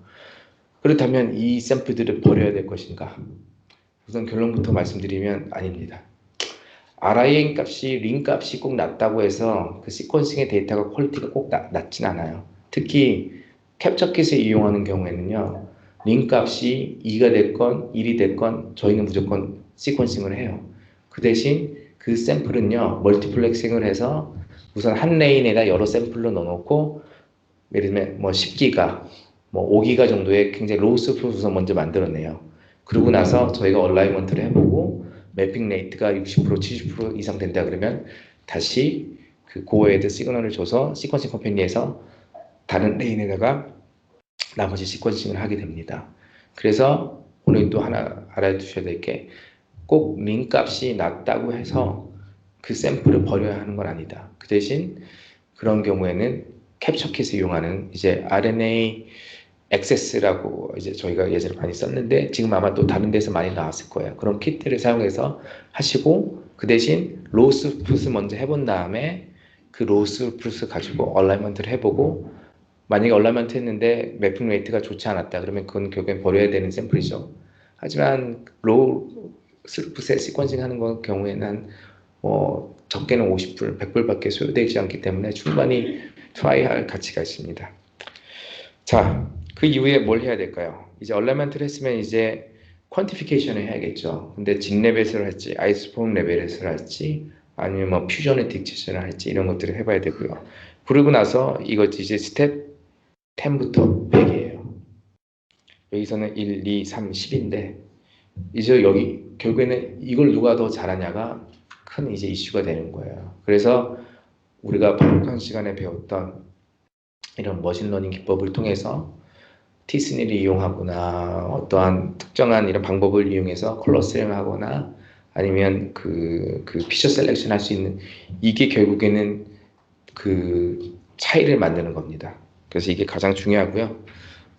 그렇다면 이 샘플들을 버려야 될 것인가? 우선 결론부터 말씀드리면 아닙니다. RIN 값이 링 값이 꼭 낮다고 해서 그 시퀀싱의 데이터가 퀄리티가 꼭 낮진 않아요. 특히 캡처킷을 이용하는 경우에는요, 링 값이 2가 됐건 1이 됐건 저희는 무조건 시퀀싱을 해요. 그 대신 그 샘플은요, 멀티플렉싱을 해서 우선 한 레인에다 여러 샘플로 넣어놓고, 예를 들면 뭐 10기가, 뭐 5기가 정도의 굉장히 로우 스프를 우선 먼저 만들어내요. 그러고 나서 저희가 얼라이먼트를 해보고 매핑 레이트가 60% 70% 이상 된다 그러면 다시 그 고에드 시그널을 줘서 시퀀싱 컴퍼니에서 다른 레인에다가 나머지 시퀀싱을 하게 됩니다. 그래서 오늘 또 하나 알아두셔야 될 게, 꼭 링 값이 낮다고 해서 그 샘플을 버려야 하는 건 아니다. 그 대신 그런 경우에는 캡처킷을 이용하는 이제 RNA 액세스라고 이제 저희가 예전에 많이 썼는데 지금 아마 또 다른 데서 많이 나왔을 거예요. 그런 키트를 사용해서 하시고, 그 대신 로스 풋을 먼저 해본 다음에 그 로스 풋을 가지고 얼라이먼트를 해보고, 만약에 얼라이먼트 했는데 매핑 레이트가 좋지 않았다 그러면 그건 결국엔 버려야 되는 샘플이죠. 하지만 로우 스루풋에 시퀀싱 하는 경우에는 뭐 적게는 50불, 100불밖에 소요되지 않기 때문에 충분히 트라이할 가치가 있습니다. 자, 그 이후에 뭘 해야 될까요? 이제 얼라이먼트를 했으면 이제 퀀티피케이션을 해야겠죠. 근데 진 레벨에서 할지, 아이소폼 레벨에서 할지, 아니면 뭐 퓨전의 딕체션을 할지 이런 것들을 해봐야 되고요. 그러고 나서 이거 이제 스텝 10부터 100이에요. 여기서는 1, 2, 3, 10인데 이제 여기 결국에는 이걸 누가 더 잘하냐가 큰 이제 이슈가 되는 거예요. 그래서 우리가 방금 시간에 배웠던 이런 머신러닝 기법을 통해서 티스니를 이용하거나 어떠한 특정한 이런 방법을 이용해서 클러스링을 하거나 아니면 그 피처 셀렉션 할 수 있는, 이게 결국에는 그 차이를 만드는 겁니다. 그래서 이게 가장 중요하고요.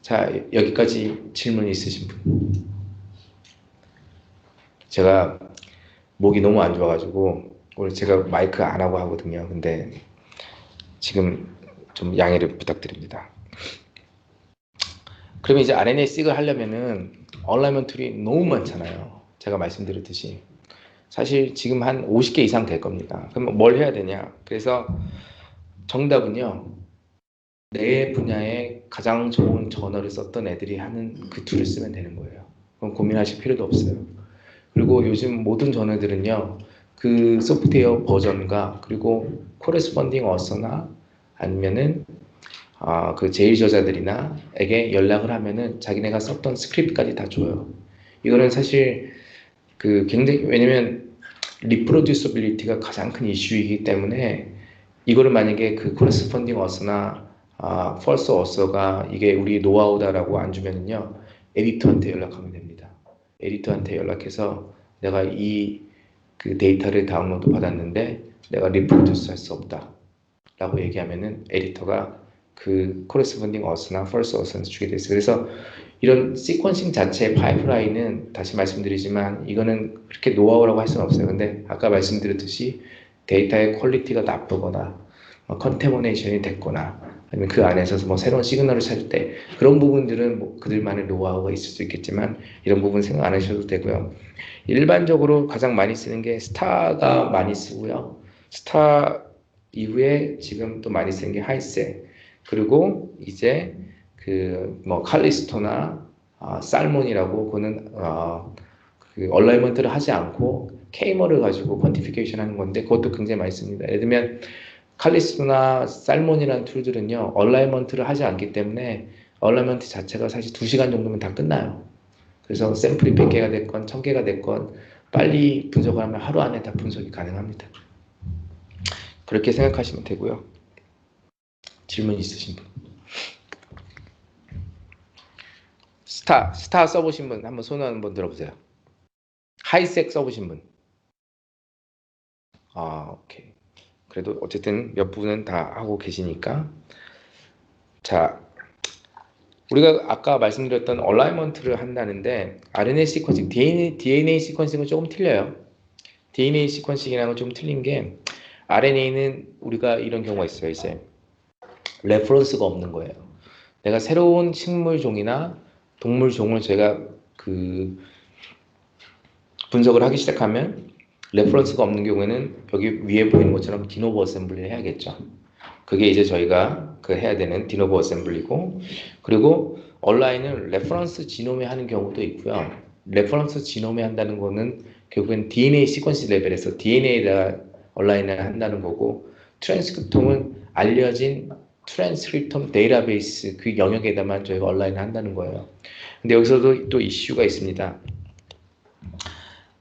자, 여기까지 질문 있으신 분? 제가 목이 너무 안 좋아가지고 오늘 제가 마이크 안 하고 하거든요. 근데 지금 좀 양해를 부탁드립니다. 그러면 이제 RNA-seq을 하려면은 얼라이먼트 너무 많잖아요. 제가 말씀드렸듯이 사실 지금 한 50개 이상 될 겁니다. 그럼 뭘 해야 되냐? 그래서 정답은요, 내 분야에 가장 좋은 저널을 썼던 애들이 하는 그 툴을 쓰면 되는 거예요. 그럼 고민하실 필요도 없어요. 그리고 요즘 모든 저널들은요, 그 소프트웨어 버전과 그리고 코레스펀딩 어서나 아니면은 그 제일 저자들이나에게 연락을 하면은 자기네가 썼던 스크립트까지 다 줘요. 이거는 사실 그 굉장히, 왜냐면 리프로듀서빌리티가 가장 큰 이슈이기 때문에 이거를 만약에 그 코레스펀딩 어서나 펄스 어서가 이게 우리 노하우다라고 안 주면은요, 에디터한테 연락하면 됩니다. 에디터한테 연락해서 내가 이 그 데이터를 다운로드 받았는데 내가 리프로듀스 할 수 없다 라고 얘기하면은 에디터가 그 코레스폰딩 어스나 펄스 어스는 주게 돼 있어요. 그래서 이런 시퀀싱 자체의 파이프라인은 다시 말씀드리지만 이거는 그렇게 노하우라고 할 수는 없어요. 근데 아까 말씀드렸듯이 데이터의 퀄리티가 나쁘거나 컨테모네이션이 됐거나 아니면 그 안에서 뭐 새로운 시그널을 찾을 때 그런 부분들은 뭐 그들만의 노하우가 있을 수 있겠지만 이런 부분 생각 안 하셔도 되고요. 일반적으로 가장 많이 쓰는 게 스타가 많이 쓰고요. 스타 이후에 지금 또 많이 쓰는 게 하이세, 그리고 이제 그 뭐 칼리스토나 살몬이라고, 그거는 그 얼라이먼트를 하지 않고 케이머를 가지고 퀀티피케이션 하는 건데 그것도 굉장히 많이 씁니다. 예를 들면 칼리스토나 살몬이라는 툴들은요, 얼라이먼트를 하지 않기 때문에 얼라이먼트 자체가 사실 2시간 정도면 다 끝나요. 그래서 샘플이 100개가 됐건 1000개가 됐건 빨리 분석을 하면 하루 안에 다 분석이 가능합니다. 그렇게 생각하시면 되고요. 질문 있으신 분? 스타 써보신 분 한번 손 한번 들어보세요. 하이색 써보신 분? 오케이. 그래도 어쨌든 몇 분은 다 하고 계시니까. 자, 우리가 아까 말씀드렸던 얼라이먼트를 한다는데 RNA 시퀀싱, DNA 시퀀싱은 조금 틀려요. DNA 시퀀싱이랑은 좀 틀린 게 RNA는 우리가 이런 경우가 있어요. 이제 레퍼런스가 없는 거예요. 내가 새로운 식물종이나 동물종을 제가 그 분석을 하기 시작하면 레퍼런스가 없는 경우에는 여기 위에 보이는 것처럼 디노보 어셈블리를 해야겠죠. 그게 이제 저희가 그 해야 되는 디노보 어셈블리고, 그리고 온라인은 레퍼런스 지놈에 하는 경우도 있고요. 레퍼런스 지놈에 한다는 거는 결국엔 DNA 시퀀시 레벨에서 DNA에다 온라인을 한다는 거고, 트랜스크립톰은 알려진 트랜스크립톰 데이터베이스 그 영역에다만 저희가 온라인을 한다는 거예요. 근데 여기서도 또 이슈가 있습니다.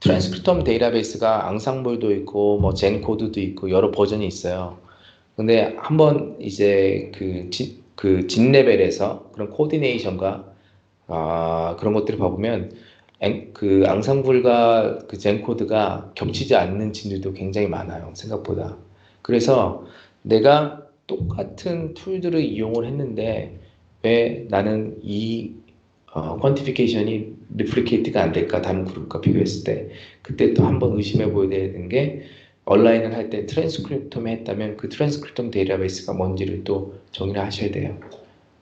트랜스크립톰 데이터베이스가 앙상블도 있고 뭐 젠코드도 있고 여러 버전이 있어요. 근데 한번 이제 그 진 레벨에서 그런 코디네이션과 그런 것들을 봐보면 그 앙상블과 그 젠코드가 겹치지 않는 진들도 굉장히 많아요. 생각보다. 그래서 내가 똑같은 툴들을 이용을 했는데 왜 나는 이 퀀티피케이션이 리플리케이트가 안 될까, 다른 그룹과 비교했을 때. 그때 또 한번 의심해 보여야 되는 게, 온라인을 할 때 트랜스크립톰에 했다면 그 트랜스크립톰 데이터베이스가 뭔지를 또 정의를 하셔야 돼요.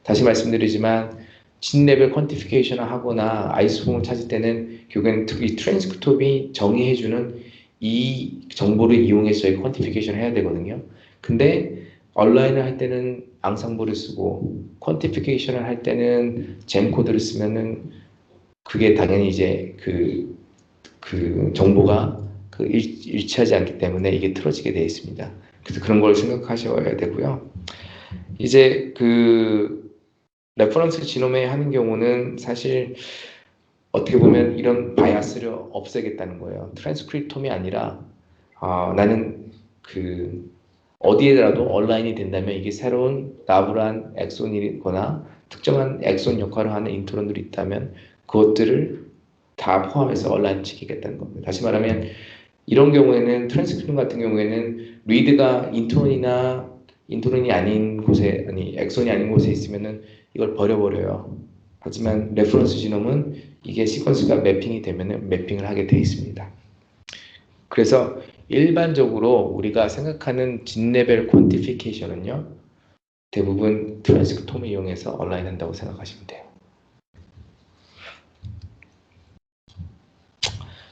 다시 말씀드리지만 진 레벨 퀀티피케이션을 하거나 아이소폼을 찾을 때는 결국에는 이 트랜스크립톰이 정의해주는 이 정보를 이용해서 저희 퀀티피케이션을 해야 되거든요. 근데 온라인을 할 때는 앙상블을 쓰고 퀀티피케이션을 할 때는 젠 코드를 쓰면은 그게 당연히 이제 그 정보가 일치하지 않기 때문에 이게 틀어지게 되어 있습니다. 그래서 그런 걸 생각하셔야 되고요. 이제 그 레퍼런스 지노메 하는 경우는 사실 어떻게 보면 이런 바이아스를 없애겠다는 거예요. 트랜스크립톰이 아니라 나는 그 어디에라도 온라인이 된다면 이게 새로운 나불한 엑손이거나 특정한 엑손 역할을 하는 인트론들이 있다면 그것들을 다 포함해서 온라인 시키겠다는 겁니다. 다시 말하면 이런 경우에는 트랜스크립톰 같은 경우에는 리드가 인트론이 아닌 곳에, 아니 엑손이 아닌 곳에 있으면은 이걸 버려버려요. 하지만 레퍼런스 지놈은 이게 시퀀스가 매핑이 되면은 매핑을 하게 돼 있습니다. 그래서 일반적으로 우리가 생각하는 진레벨 퀀티피케이션은요, 대부분 트랜스크톰을 이용해서 온라인 한다고 생각하시면 돼요.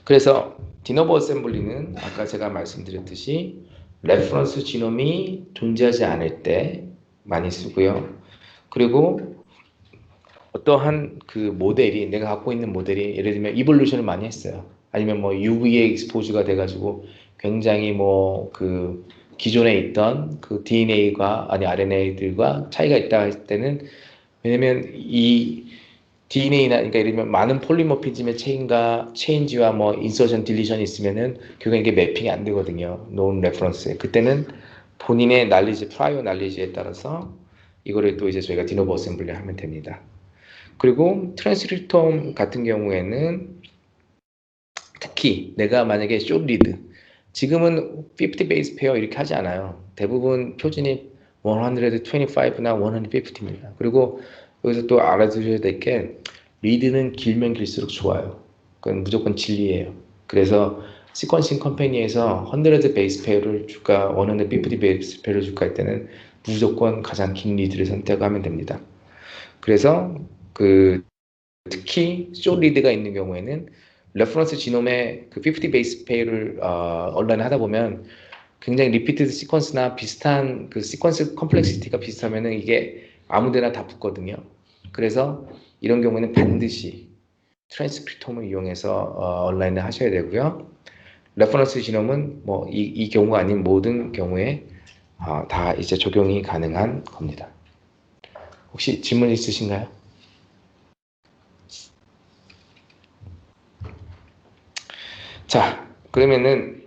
그래서 디노버 어셈블리는 아까 제가 말씀드렸듯이 레퍼런스 지놈이 존재하지 않을 때 많이 쓰고요. 그리고 어떠한 그 모델이 내가 갖고 있는 모델이 예를 들면 이볼루션을 많이 했어요. 아니면 뭐 UV에 익스포즈가 돼가지고 굉장히 뭐 그 기존에 있던 그 DNA가 아니 RNA들과 차이가 있다 할 때는 왜냐면 이 DNA나 그러니까 예를 들면 많은 폴리모피즘의 체인지와 뭐 인서션 딜리션이 있으면은 결국 이게 매핑이 안 되거든요. 논 레퍼런스에. 그때는 본인의 날리지 프라이어 날리지에 따라서 이거를 또 이제 저희가 디노버 어셈블리 하면 됩니다. 그리고 트랜스크립톰 같은 경우에는 특히 내가 만약에 숏 리드 지금은 50 베이스 페어 이렇게 하지 않아요. 대부분 표준이 125나 150입니다. 그리고 여기서 또 알아두셔야 될 게 리드는 길면 길수록 좋아요. 그건 무조건 진리예요. 그래서 시퀀싱 컴퍼니에서 100 베이스 페어를 줄까 150 베이스 페어를 줄까 할 때는 무조건 가장 긴 리드를 선택하면 됩니다. 그래서 그 특히 숏 리드가 있는 경우에는 레퍼런스 지놈의 그 50 베이스 페어를 언라인 하다 보면 굉장히 리피티드 시퀀스나 비슷한 그 시퀀스 컴플렉시티가 비슷하면은 이게 아무데나 다 붙거든요. 그래서 이런 경우는 반드시 트랜스크립톰을 이용해서 언라인을 하셔야 되고요. 레퍼런스 지놈은 뭐 이 경우가 아닌 모든 경우에 다 이제 적용이 가능한 겁니다. 혹시 질문 있으신가요? 자, 그러면은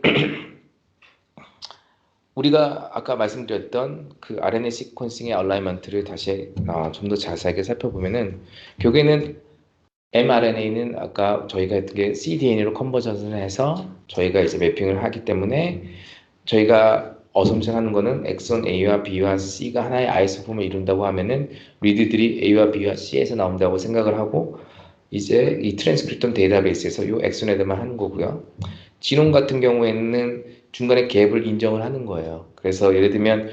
우리가 아까 말씀드렸던 그 RNA 시퀀싱의 얼라이먼트를 다시 좀 더 자세하게 살펴보면은 결국에는 mRNA는 아까 저희가 했던 게 cDNA로 컨버전을 해서 저희가 이제 매핑을 하기 때문에 저희가 어섬션 하는 거는 엑선 A와 B와 C가 하나의 아이소폼을 이룬다고 하면은 리드들이 A와 B와 C에서 나온다고 생각을 하고 이제 이 트랜스크립톤 데이터베이스에서 이 엑선에다만 하는 거고요. 지놈 같은 경우에는 중간에 갭을 인정을 하는 거예요. 그래서 예를 들면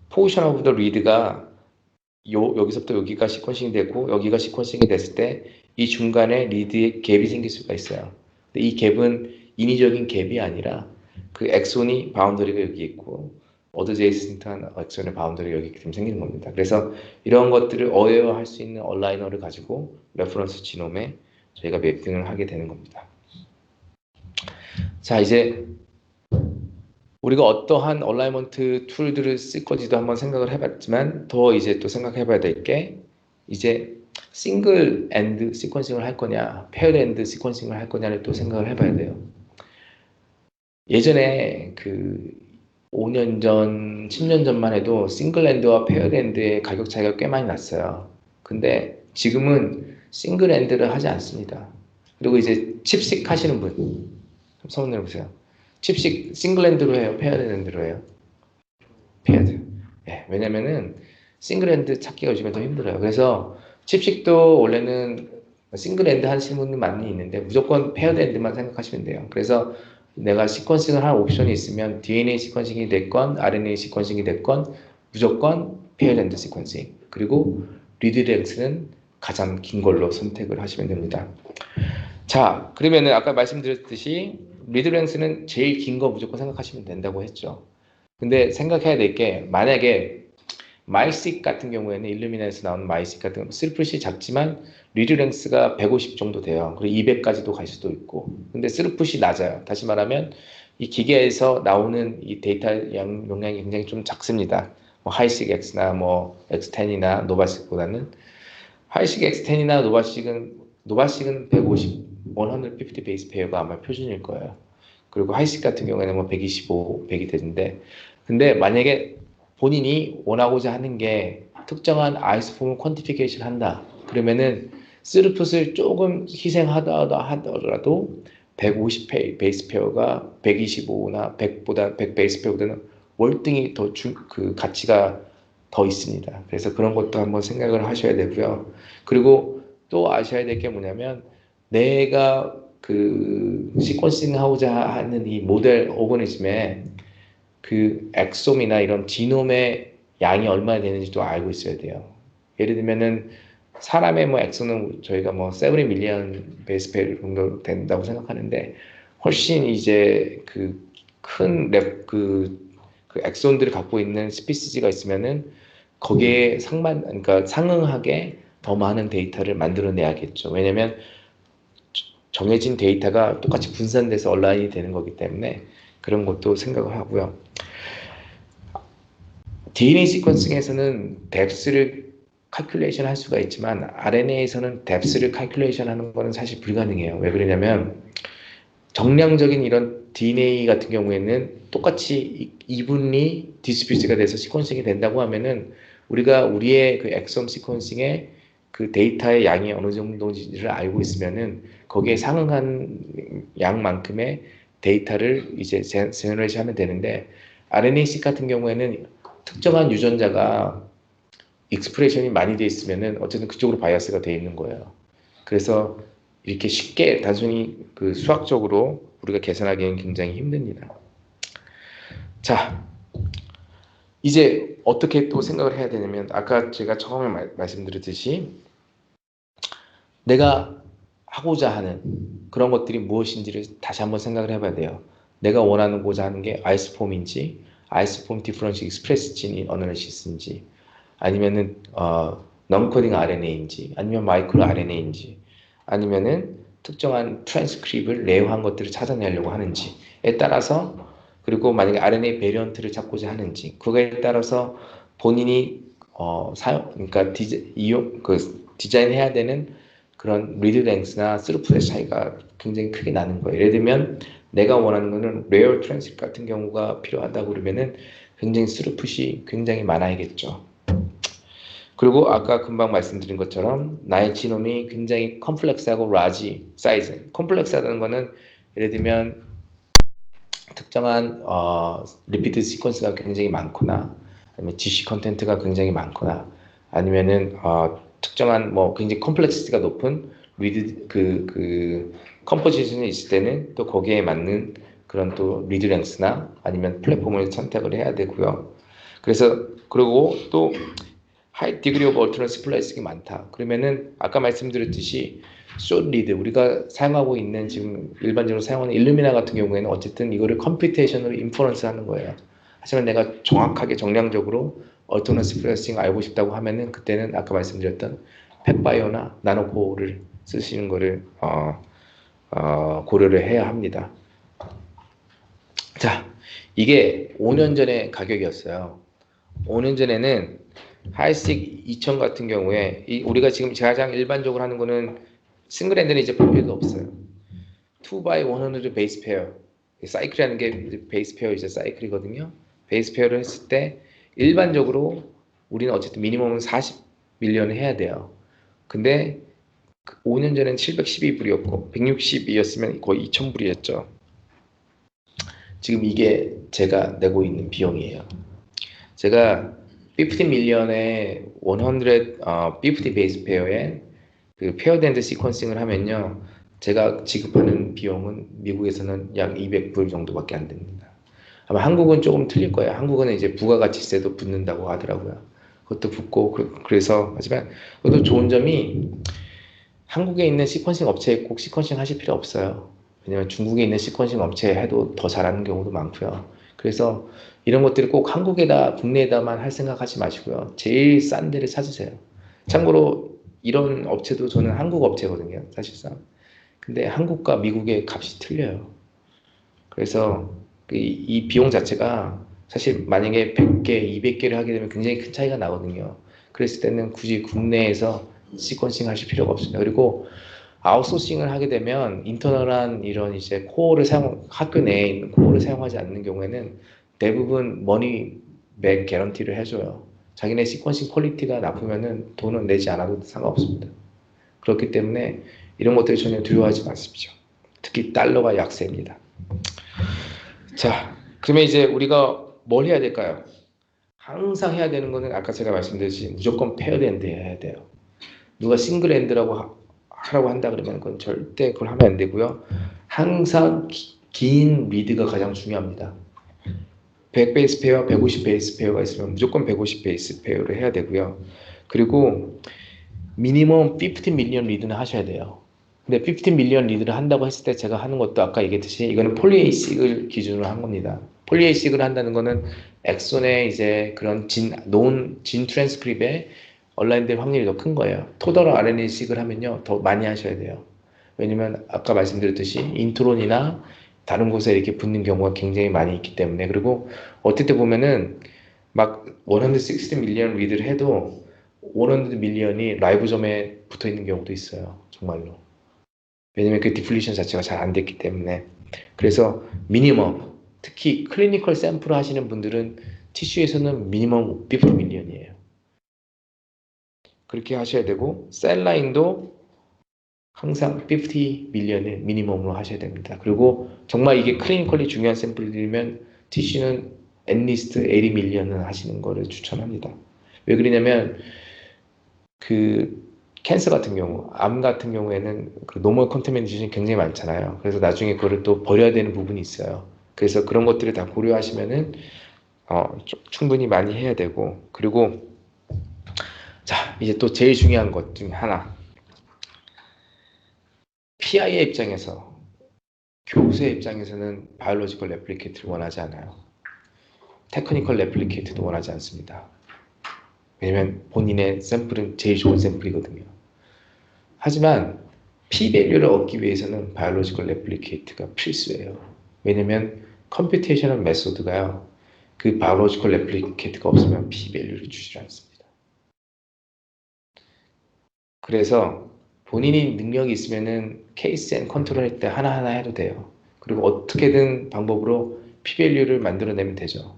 포지션 오브 더 리드가 여기서부터 여기가 시퀀싱이 되고 여기가 시퀀싱이 됐을 때 이 중간에 리드에 갭이 생길 수가 있어요. 근데 이 갭은 인위적인 갭이 아니라 그 엑손이 바운더리가 여기 있고 어드제이센트한 엑손의 바운더리가 여기 지금 생기는 겁니다. 그래서 이런 것들을 어웨어할 수 있는 얼라이너를 가지고 레퍼런스 지놈에 저희가 매핑을 하게 되는 겁니다. 자, 이제 우리가 어떠한 얼라이먼트 툴들을 쓸 건지도 한번 생각을 해봤지만 더 이제 또 생각해봐야 될 게 이제 싱글 엔드 시퀀싱을 할 거냐 페어 엔드 시퀀싱을 할 거냐를 또 생각을 해봐야 돼요. 예전에 그 5년 전, 10년 전만 해도 싱글 엔드와 페어 엔드의 가격 차이가 꽤 많이 났어요. 근데 지금은 싱글 엔드를 하지 않습니다. 그리고 이제 칩식 하시는 분, 손 내려보세요. 칩식 싱글핸드로 해요? 페어핸드로 해요? 페어드. 예, 왜냐면은 싱글핸드 찾기가 요즘에 더 힘들어요. 그래서 칩식도 원래는 싱글핸드 하시는 분들 많이 있는데 무조건 페어핸드만 생각하시면 돼요. 그래서 내가 시퀀싱을 할 옵션이 있으면 DNA 시퀀싱이 됐건 RNA 시퀀싱이 됐건 무조건 페어핸드 시퀀싱. 그리고 리드 랭스는 가장 긴 걸로 선택을 하시면 됩니다. 자, 그러면은 아까 말씀드렸듯이 리드랭스는 제일 긴 거 무조건 생각하시면 된다고 했죠. 근데 생각해야 될 게 만약에 마이식 같은 경우에는 일루미나에서 나오는 마이식 같은 경우 스루풋이 작지만 리드랭스가 150 정도 돼요. 그리고 200까지도 갈 수도 있고. 근데 스루풋이 낮아요. 다시 말하면 이 기계에서 나오는 이 데이터 용량이 굉장히 좀 작습니다. 뭐 하이식 X나 뭐 X10이나 노바식보다는 하이식 X10이나 노바식은 150, 150 베이스 페어가 아마 표준일 거예요. 그리고 하이식 같은 경우에는 뭐 125, 100이 되는데, 근데 만약에 본인이 원하고자 하는 게 특정한 아이소폼을 퀀티피케이션 한다. 그러면은 스루풋을 조금 희생하더라도 150 베이스 페어가 125나 100보다 100 베이스 페어보다는 월등히 더 그 가치가 더 있습니다. 그래서 그런 것도 한번 생각을 하셔야 되고요. 그리고 또 아셔야 될 게 뭐냐면 내가 그 시퀀싱 하고자 하는 이 모델 오거니즘에 그 엑솜이나 이런 지놈의 양이 얼마나 되는지도 알고 있어야 돼요. 예를 들면은 사람의 뭐 엑솜은 저희가 뭐 70 밀리언 베이스 페어 정도 된다고 생각하는데 훨씬 이제 그 큰 그 엑손들을 갖고 있는 스피시즈가 있으면은 거기에 그러니까 상응하게 더 많은 데이터를 만들어내야겠죠. 왜냐면 정해진 데이터가 똑같이 분산돼서 온라인이 되는 거기 때문에 그런 것도 생각을 하고요. DNA 시퀀싱에서는 뎁스를 칼큘레이션 할 수가 있지만 RNA에서는 뎁스를 칼큘레이션 하는 거는 사실 불가능해요. 왜 그러냐면 정량적인 이런 DNA 같은 경우에는 똑같이 이분리 디스트리뷰트가 돼서 시퀀싱이 된다고 하면은 우리가 우리의 그 엑솜 시퀀싱의 그 데이터의 양이 어느 정도인지를 알고 있으면은 거기에 상응한 양만큼의 데이터를 이제 제너레이션 하면 되는데 RNA-seq 같은 경우에는 특정한 유전자가 익스프레션이 많이 돼 있으면은 어쨌든 그쪽으로 바이어스가 돼 있는 거예요. 그래서 이렇게 쉽게 단순히 그 수학적으로 우리가 계산하기엔 굉장히 힘듭니다. 자, 이제 어떻게 또 생각을 해야 되냐면 아까 제가 처음에 말씀드렸듯이 내가 하고자 하는 그런 것들이 무엇인지를 다시 한번 생각을 해봐야 돼요. 내가 원하고자 하는 게 아이소폼인지 아이소폼 디퍼런셜 익스프레스 진 어널리시스인지 아니면은 non-coding RNA인지 아니면 마이크로 RNA인지 아니면은 특정한 트랜스크립을 레어한 것들을 찾아내려고 하는지에 따라서 그리고 만약에 RNA 베리언트를 찾고자 하는지 그거에 따라서 본인이 그러니까 디자인해야 되는 그런 리드 랭스나 스루프의 차이가 굉장히 크게 나는 거예요. 예를 들면 내가 원하는 거는 레어 트랜스크립 같은 경우가 필요하다고 그러면은 굉장히 스루프이 굉장히 많아야겠죠. 그리고 아까 금방 말씀드린 것처럼 나의 지놈이 굉장히 컴플렉스하고 라지 사이즈. 컴플렉스하다는 거는 예를 들면 특정한 리피트 시퀀스가 굉장히 많거나 아니면 GC 컨텐트가 굉장히 많거나 아니면은 특정한 뭐 굉장히 컴플렉시티가 높은 리드 그 컴포지션이 있을 때는 또 거기에 맞는 그런 또 리드 랭스나 아니면 플랫폼을 선택을 해야 되고요. 그래서 그리고 또 하이 디그리 오브 얼터너스 플레이스가 많다. 그러면은 아까 말씀드렸듯이 숏 리드 우리가 사용하고 있는 지금 일반적으로 사용하는 일루미나 같은 경우에는 어쨌든 이거를 컴퓨테이션으로 인퍼런스 하는 거예요. 하지만 내가 정확하게 정량적으로 얼터너스 플레이싱 알고 싶다고 하면은 그때는 아까 말씀드렸던 펫바이오나 나노코를 쓰시는 거를 고려를 해야 합니다. 자, 이게 5년 전의 가격이었어요. 5년 전에는 하이식 2000 같은 경우에 우리가 지금 가장 일반적으로 하는 거는 싱글 핸드는 이제 볼 필요가 없어요. 2x100 베이스 페어 사이클이라는 게 베이스 페어 이제 사이클이거든요. 베이스 페어를 했을 때 일반적으로 우리는 어쨌든 미니멈은 40밀리언을 해야 돼요. 근데 5년 전엔 712불이었고 160이었으면 거의 2000불이었죠. 지금 이게 제가 내고 있는 비용이에요. 제가 50밀리언에 50 베이스 페어에 그 페어드 시퀀싱을 하면요. 제가 지급하는 비용은 미국에서는 약 200불 정도밖에 안 됩니다. 아마 한국은 조금 틀릴 거예요. 한국은 이제 부가가치세도 붙는다고 하더라고요. 그것도 붙고 그래서 하지만 그것도 좋은 점이 한국에 있는 시퀀싱 업체에 꼭 시퀀싱 하실 필요 없어요. 왜냐면 중국에 있는 시퀀싱 업체 해도 더 잘하는 경우도 많고요. 그래서 이런 것들을 꼭 한국에다 국내에다만 할 생각하지 마시고요. 제일 싼 데를 찾으세요. 참고로 이런 업체도 저는 한국 업체거든요. 사실상. 근데 한국과 미국의 값이 틀려요. 그래서 이 비용 자체가 사실 만약에 100개, 200개를 하게 되면 굉장히 큰 차이가 나거든요. 그랬을 때는 굳이 국내에서 시퀀싱 하실 필요가 없습니다. 그리고 아웃소싱을 하게 되면 인터널한 이런 이제 코어를 학교 내에 있는 코어를 사용하지 않는 경우에는 대부분 머니백 개런티를 해줘요. 자기네 시퀀싱 퀄리티가 나쁘면은 돈은 내지 않아도 상관없습니다. 그렇기 때문에 이런 것들이 전혀 두려워하지 마십시오. 특히 달러가 약세입니다. 자, 그러면 이제 우리가 뭘 해야 될까요? 항상 해야 되는 거는 아까 제가 말씀드렸듯이 무조건 페어드 엔드 해야 돼요. 누가 싱글 엔드라고 하라고 한다 그러면 그건 절대 그걸 하면 안 되고요. 항상 긴 리드가 가장 중요합니다. 100 베이스 페어, 150 베이스 페어가 있으면 무조건 150 베이스 페어를 해야 되고요. 그리고 미니멈 15밀리언 리드는 하셔야 돼요. 근데 15밀리언 리드를 한다고 했을 때 제가 하는 것도 아까 얘기했듯이 이거는 폴리에이식을 기준으로 한 겁니다. 폴리에이식을 한다는 거는 엑손의 이제 그런 놓은 진 트랜스크립에 얼라인될 확률이 더 큰 거예요. 토tal RNA-식을 하면요, 더 많이 하셔야 돼요. 왜냐면 아까 말씀드렸듯이 인트론이나 다른 곳에 이렇게 붙는 경우가 굉장히 많이 있기 때문에. 그리고 어떨 때 보면은 막 160 밀리언 리드를 해도 100 밀리언이 라이보점에 붙어 있는 경우도 있어요. 정말로. 왜냐면 그 디플리션 자체가 잘 안 됐기 때문에. 그래서 미니멈, 특히 클리니컬 샘플을 하시는 분들은 티슈에서는 미니멈 50 밀리언이에요. 그렇게 하셔야 되고, 셀라인도 항상 50 밀리언을 미니멈으로 하셔야 됩니다. 그리고 정말 이게 클리니컬리 중요한 샘플들이면 티슈는 앳리스트 80 밀리언은 하시는 거를 추천합니다. 왜 그러냐면 그 캔서 같은 경우, 암 같은 경우에는 그 노멀 컨테미네이션이 굉장히 많잖아요. 그래서 나중에 그거를 또 버려야 되는 부분이 있어요. 그래서 그런 것들을 다 고려하시면은 충분히 많이 해야 되고, 그리고 자, 이제 또 제일 중요한 것 중에 하나, PI의 입장에서, 교수의 입장에서는 바이올로지컬 레플리케이트를 원하지 않아요. 테크니컬 레플리케이트도 원하지 않습니다. 왜냐면 본인의 샘플은 제일 좋은 샘플이거든요. 하지만 P-밸류를 얻기 위해서는 바이올로지컬 레플리케이트가 필수예요. 왜냐면 컴퓨테이셔널 메소드가요, 그 바이올로지컬 레플리케이트가 없으면 P-밸류를 주지 않습니다. 그래서 본인이 능력이 있으면은 케이스 앤 컨트롤 할 때 하나하나 해도 돼요. 그리고 어떻게든 방법으로 P-밸류를 만들어내면 되죠.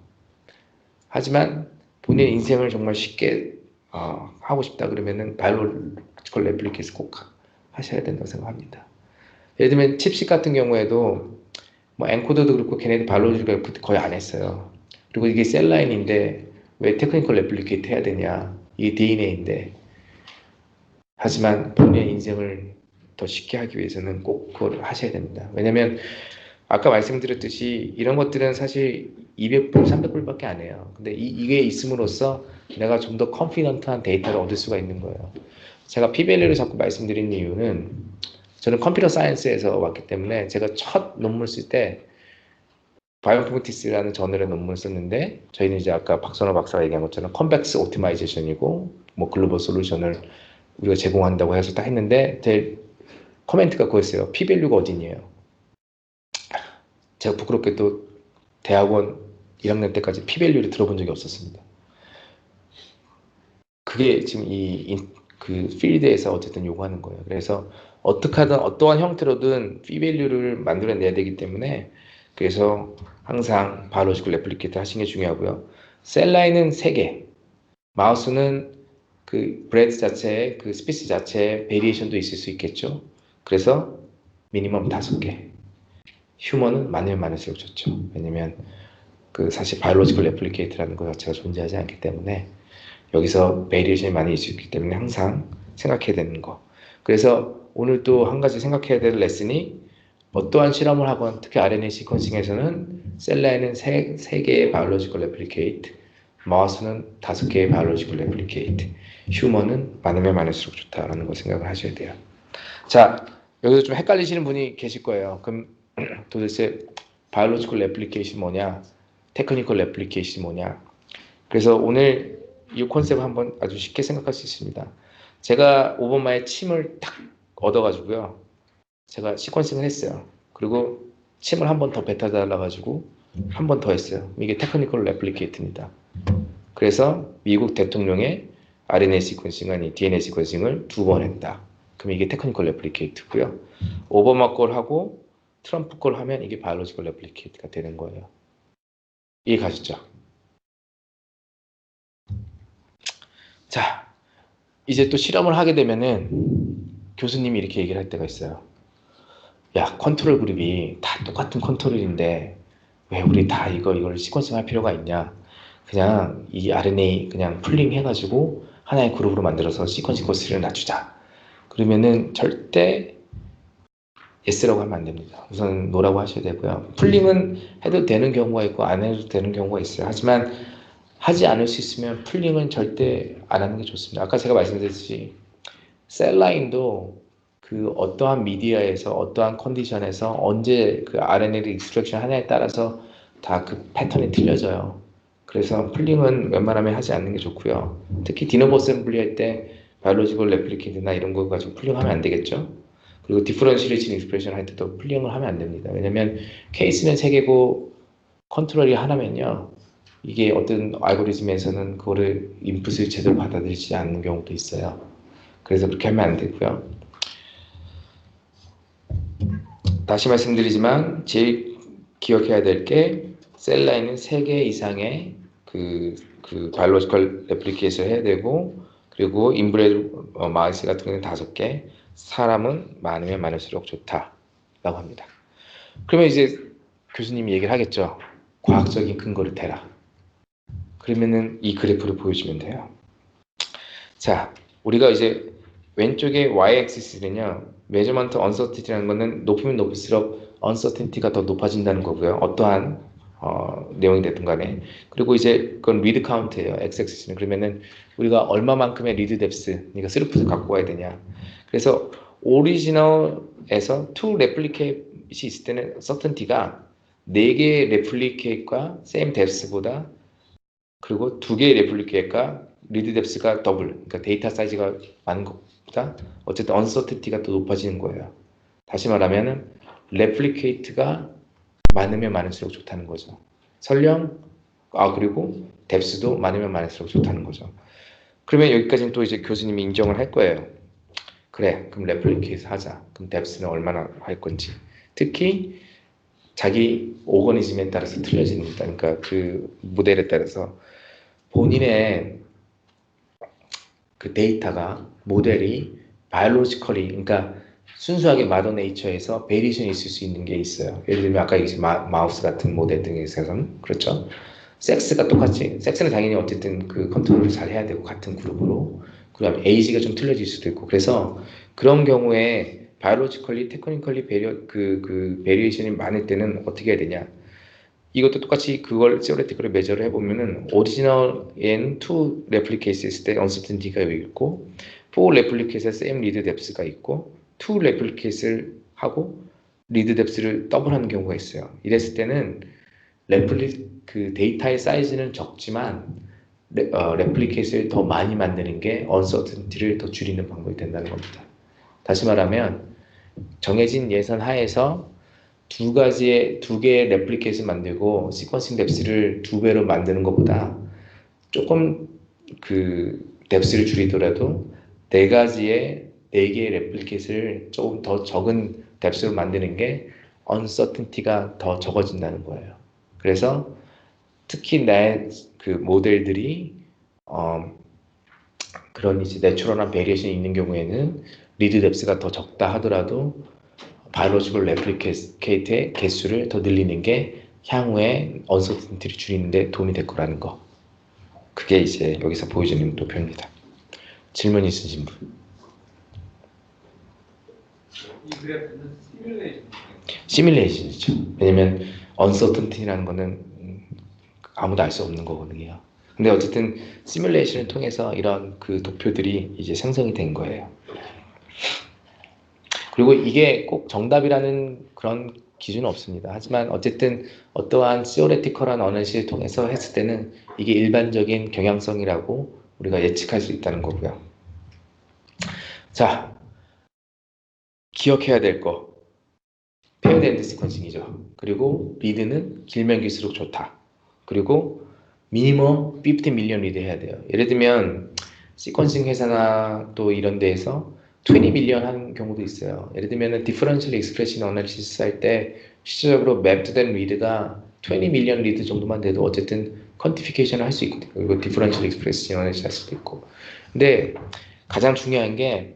하지만 본인 인생을 정말 쉽게 하고 싶다 그러면은 바이올로지컬 레플리케이트 꼭 하셔야 된다고 생각합니다. 예를 들면 칩식 같은 경우에도 뭐 엔코더도 그렇고 걔네들 바이올로지컬 레플리케이트 거의 안 했어요. 그리고 이게 셀라인인데 왜 테크니컬 레플리케이트 해야 되냐, 이게 DNA인데. 하지만 본인의 인생을 더 쉽게 하기 위해서는 꼭 그걸 하셔야 됩니다. 왜냐면 아까 말씀드렸듯이 이런 것들은 사실 200불, 300불밖에 안 해요. 근데 이게 있음으로써 내가 좀 더 컨피던트한 데이터를 얻을 수가 있는 거예요. 제가 P-밸류를 자꾸 말씀드리는 이유는, 저는 컴퓨터 사이언스에서 왔기 때문에 제가 첫 논문 쓸 때 바이오인포메틱스라는 저널의 논문을 썼는데, 저희는 이제 아까 박선호 박사가 얘기한 것처럼 컨벡스 오티마이제이션이고 뭐 글로벌 솔루션을 우리가 제공한다고 해서 딱 했는데, 제 코멘트가 그거였어요. P-밸류가 어디니에요. 제가 부끄럽게도 대학원 1학년 때까지 P-밸류를 들어본 적이 없었습니다. 그게 지금 그 필드에서 어쨌든 요구하는 거예요. 그래서 어떻게 하든 어떠한 형태로든 P-밸류를 만들어내야 되기 때문에, 그래서 항상 바이올로지컬 레플리케이트 하시는 게 중요하고요. 셀라인은 3개, 마우스는 그 브레드 자체의 그 스피스 자체의 베리에이션도 있을 수 있겠죠. 그래서 미니멈 5개. 휴먼은 많으면 많을수록 좋죠. 왜냐면 그 사실 바이올로지컬 레플리케이트라는 것 자체가 존재하지 않기 때문에 여기서 베리에이션이 많이 있을 수 있기 때문에 항상 생각해야 되는 거. 그래서 오늘 또 한 가지 생각해야 될 레슨이, 어떠한 실험을 하건 특히 RNA 시퀀싱에서는 셀라인은 3개의 바이올로지컬 레플리케이트, 마우스는 5개의 바이올로지컬 레플리케이트, 휴먼은 많으면 많을수록 좋다라는 걸 생각을 하셔야 돼요. 자, 여기서 좀 헷갈리시는 분이 계실 거예요. 그럼 도대체 바이올로지컬 레플리케이션이 뭐냐, 테크니컬 레플리케이션이 뭐냐. 그래서 오늘 이 컨셉을 한번 아주 쉽게 생각할 수 있습니다. 제가 오바마의 침을 탁 얻어가지고요, 제가 시퀀싱을 했어요. 그리고 침을 한 번 더 뱉어달라가지고 한 번 더 했어요. 이게 테크니컬 레플리케이트입니다. 그래서 미국 대통령의 RNA 시퀀싱 아니 DNA 시퀀싱을 2번 했다. 그럼 이게 테크니컬 레플리케이트고요. 오바마 걸 하고 트럼프 걸 하면 이게 바이올로지컬 레플리케이트가 되는 거예요. 이해 가시죠? 자, 이제 또 실험을 하게 되면은 교수님이 이렇게 얘기를 할 때가 있어요. 야, 컨트롤 그룹이 다 똑같은 컨트롤인데 왜 우리 다 이걸 시퀀싱 할 필요가 있냐? 그냥 이 RNA 그냥 풀링 해가지고 하나의 그룹으로 만들어서 시퀀싱 코스를 낮추자. 그러면은 절대 yes라고 하면 안 됩니다. 우선 no라고 하셔야 되고요. 풀링은 해도 되는 경우가 있고 안 해도 되는 경우가 있어요. 하지만 하지 않을 수 있으면 풀링은 절대 안 하는 게 좋습니다. 아까 제가 말씀드렸듯이 셀라인도 그 어떠한 미디어에서 어떠한 컨디션에서 언제 그 RNA를 익스트랙션 하냐에 따라서 다 그 패턴이 틀려져요. 그래서 풀링은 웬만하면 하지 않는 게 좋고요. 특히 디노버 어셈블리 할 때 바이올로지컬 레플리케이트나 이런 거 가지고 풀링하면 안 되겠죠. 그리고 디퍼런셜리에이션 익스프레션 할 때도 풀링을 하면 안 됩니다. 왜냐면 케이스는 3개고 컨트롤이 하나면요. 이게 어떤 알고리즘에서는 그거를 인풋을 제대로 받아들이지 않는 경우도 있어요. 그래서 그렇게 하면 안 되고요. 다시 말씀드리지만 제일 기억해야 될 게 셀라인은 3개 이상의 그 바이올로지컬 레플리케이션을 해야 되고, 그리고 인브레드 마우스 같은 경우는 5개, 사람은 많으면 많을수록 좋다라고 합니다. 그러면 이제 교수님이 얘기를 하겠죠. 과학적인 근거를 대라. 그러면은 이 그래프를 보여주면 돼요. 자, 우리가 이제 왼쪽에 y-axis는요, measurement uncertainty라는 거는 높으면 높을수록 uncertainty가 더 높아진다는 거고요. 어떠한 내용이 됐든 간에. 그리고 이제 그건 read count예요. x-axis는. 그러면은 우리가 얼마만큼의 read depth, 그러니까 스루풋을 갖고 와야 되냐. 그래서 오리지널에서 to replicate이 있을 때는 certainty가 4개의 replicate과 same depth보다, 그리고 2개의 replicate과 read depth가 더블, 그러니까 데이터 사이즈가 많은 것보다 어쨌든 uncertainty가 더 높아지는 거예요. 다시 말하면 replicate가 많으면 많을수록 좋다는 거죠. 설령 그리고 depth도 많으면 많을수록 좋다는 거죠. 그러면 여기까지는 또 이제 교수님이 인정을 할 거예요. 그래, 그럼 replicate 하자. 그럼 depth는 얼마나 할 건지. 특히 자기 오거니즘에 따라서 틀려집니다. 그러니까 그 모델에 따라서 본인의 그 데이터가, 모델이 바이올로지컬리, 그러니까 순수하게 마더 네이처에서 베리에이션이 있을 수 있는 게 있어요. 예를 들면 아까 얘기했던 마우스 같은 모델 등에서는 그렇죠. 섹스가 똑같이, 섹스는 당연히 어쨌든 그 컨트롤을 잘 해야 되고 같은 그룹으로, 그다음에 에이지가 좀 틀려질 수도 있고, 그래서 그런 경우에 바이올로지컬리, 테크니컬리 베리에이션이 많을 때는 어떻게 해야 되냐? 이것도 똑같이 그걸 theoretically measure를 해보면은 original and two replicates 있을 때 uncertainty가 여기 있고, four replicates에 same read depth가 있고, two replicates를 하고 read depth를 더블하는 경우가 있어요. 이랬을 때는 그 데이터의 사이즈는 적지만 replicate을 더 많이 만드는 게 uncertainty를 더 줄이는 방법이 된다는 겁니다. 다시 말하면 정해진 예산 하에서 두 개의 레플리케이션 만들고 시퀀싱 뎁스를 2배로 만드는 것보다 조금 그 뎁스를 줄이더라도 4개의 레플리케이션을 조금 더 적은 뎁스로 만드는 게 uncertainty가 더 적어진다는 거예요. 그래서 특히 나의 그 모델들이 그런 이제 내추럴한 베리에이션이 있는 경우에는 리드 뎁스가 더 적다 하더라도 바이올로지컬 레플리케이트의 개수를 더 늘리는 게 향후에 언서튼티를 줄이는 데 도움이 될 거라는 거. 그게 이제 여기서 보여주는 도표입니다. 질문 있으신 분?
이 그래프는
시뮬레이션이죠. 왜냐면 언서튼티라는 거는 아무도 알 수 없는 거거든요. 근데 어쨌든 시뮬레이션을 통해서 이런 그 도표들이 이제 생성이 된 거예요. 그리고 이게 꼭 정답이라는 그런 기준은 없습니다. 하지만 어쨌든 어떠한 시오레티컬한 어널시를 통해서 했을 때는 이게 일반적인 경향성이라고 우리가 예측할 수 있다는 거고요. 자, 기억해야 될 거. 페어드 엔드 시퀀싱이죠. 그리고 리드는 길면 길수록 좋다. 그리고 미니멈 50 밀리언 리드 해야 돼요. 예를 들면 시퀀싱 회사나 또 이런 데에서 20 밀리언 하는 경우도 있어요. 예를 들면 디퍼런셜 익스프레션 어널리시스 할 때 실질적으로 맵된 리드가 20 밀리언 리드 정도만 돼도 어쨌든 퀀티피케이션을 할 수 있거든요. 그리고 디퍼런셜 익스프레션 어널리시스 할 수도 있고. 근데 가장 중요한 게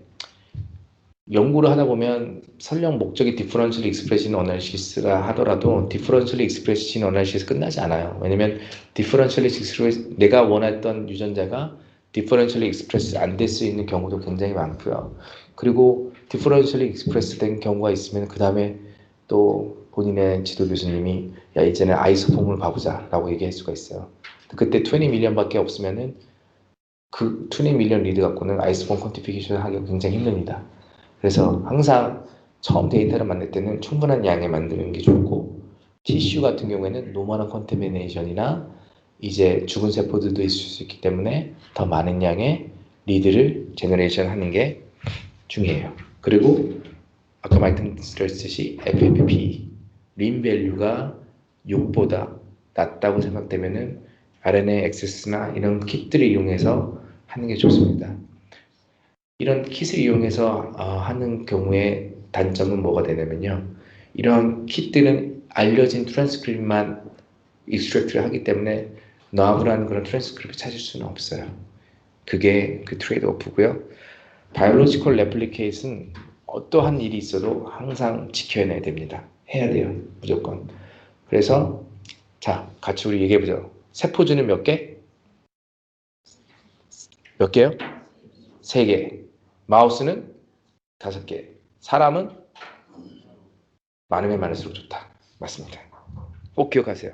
연구를 하다 보면 설령 목적이 디퍼런셜 익스프레션 어널리시스라 하더라도 디퍼런셜 익스프레션 어널리시스 끝나지 않아요. 왜냐면 디퍼런셜 익스프레션 내가 원했던 유전자가 디퍼런셜 익스프레스 안 될 수 있는 경우도 굉장히 많고요. 그리고 디퍼런셜 익스프레스 된 경우가 있으면 그 다음에 또 본인의 지도 교수님이 야 이제는 아이소폼을 봐보자 라고 얘기할 수가 있어요. 그때 20 밀리언밖에 없으면은 그 20 밀리언 리드 갖고는 아이소폼 퀀티피케이션 하기가 굉장히 힘듭니다. 그래서 항상 처음 데이터를 만들 때는 충분한 양에 만드는 게 좋고, 티슈 같은 경우에는 노멀한 컨테미네이션이나 이제 죽은 세포들도 있을 수 있기 때문에 더 많은 양의 리드를 제너레이션 하는 게 중요해요. 그리고 아까 말씀드렸듯이 FFP 린 밸류가 6보다 낮다고 생각되면은 RNA 액세스나 이런 킷들을 이용해서 하는 게 좋습니다. 이런 킷을 이용해서 하는 경우에 단점은 뭐가 되냐면요. 이런 킷들은 알려진 트랜스크립만 익스트랙트를 하기 때문에 너브라는 그런 트랜스크립을 찾을 수는 없어요. 그게 그 트레이드 오프고요. 바이올로지컬 레플리케이트는 어떠한 일이 있어도 항상 지켜내야 됩니다. 해야 돼요. 무조건. 그래서 자, 같이 우리 얘기해보죠. 세포주는 몇 개? 몇 개요? 3개. 마우스는 5개. 사람은 많으면 많을수록 좋다. 맞습니다. 꼭 기억하세요.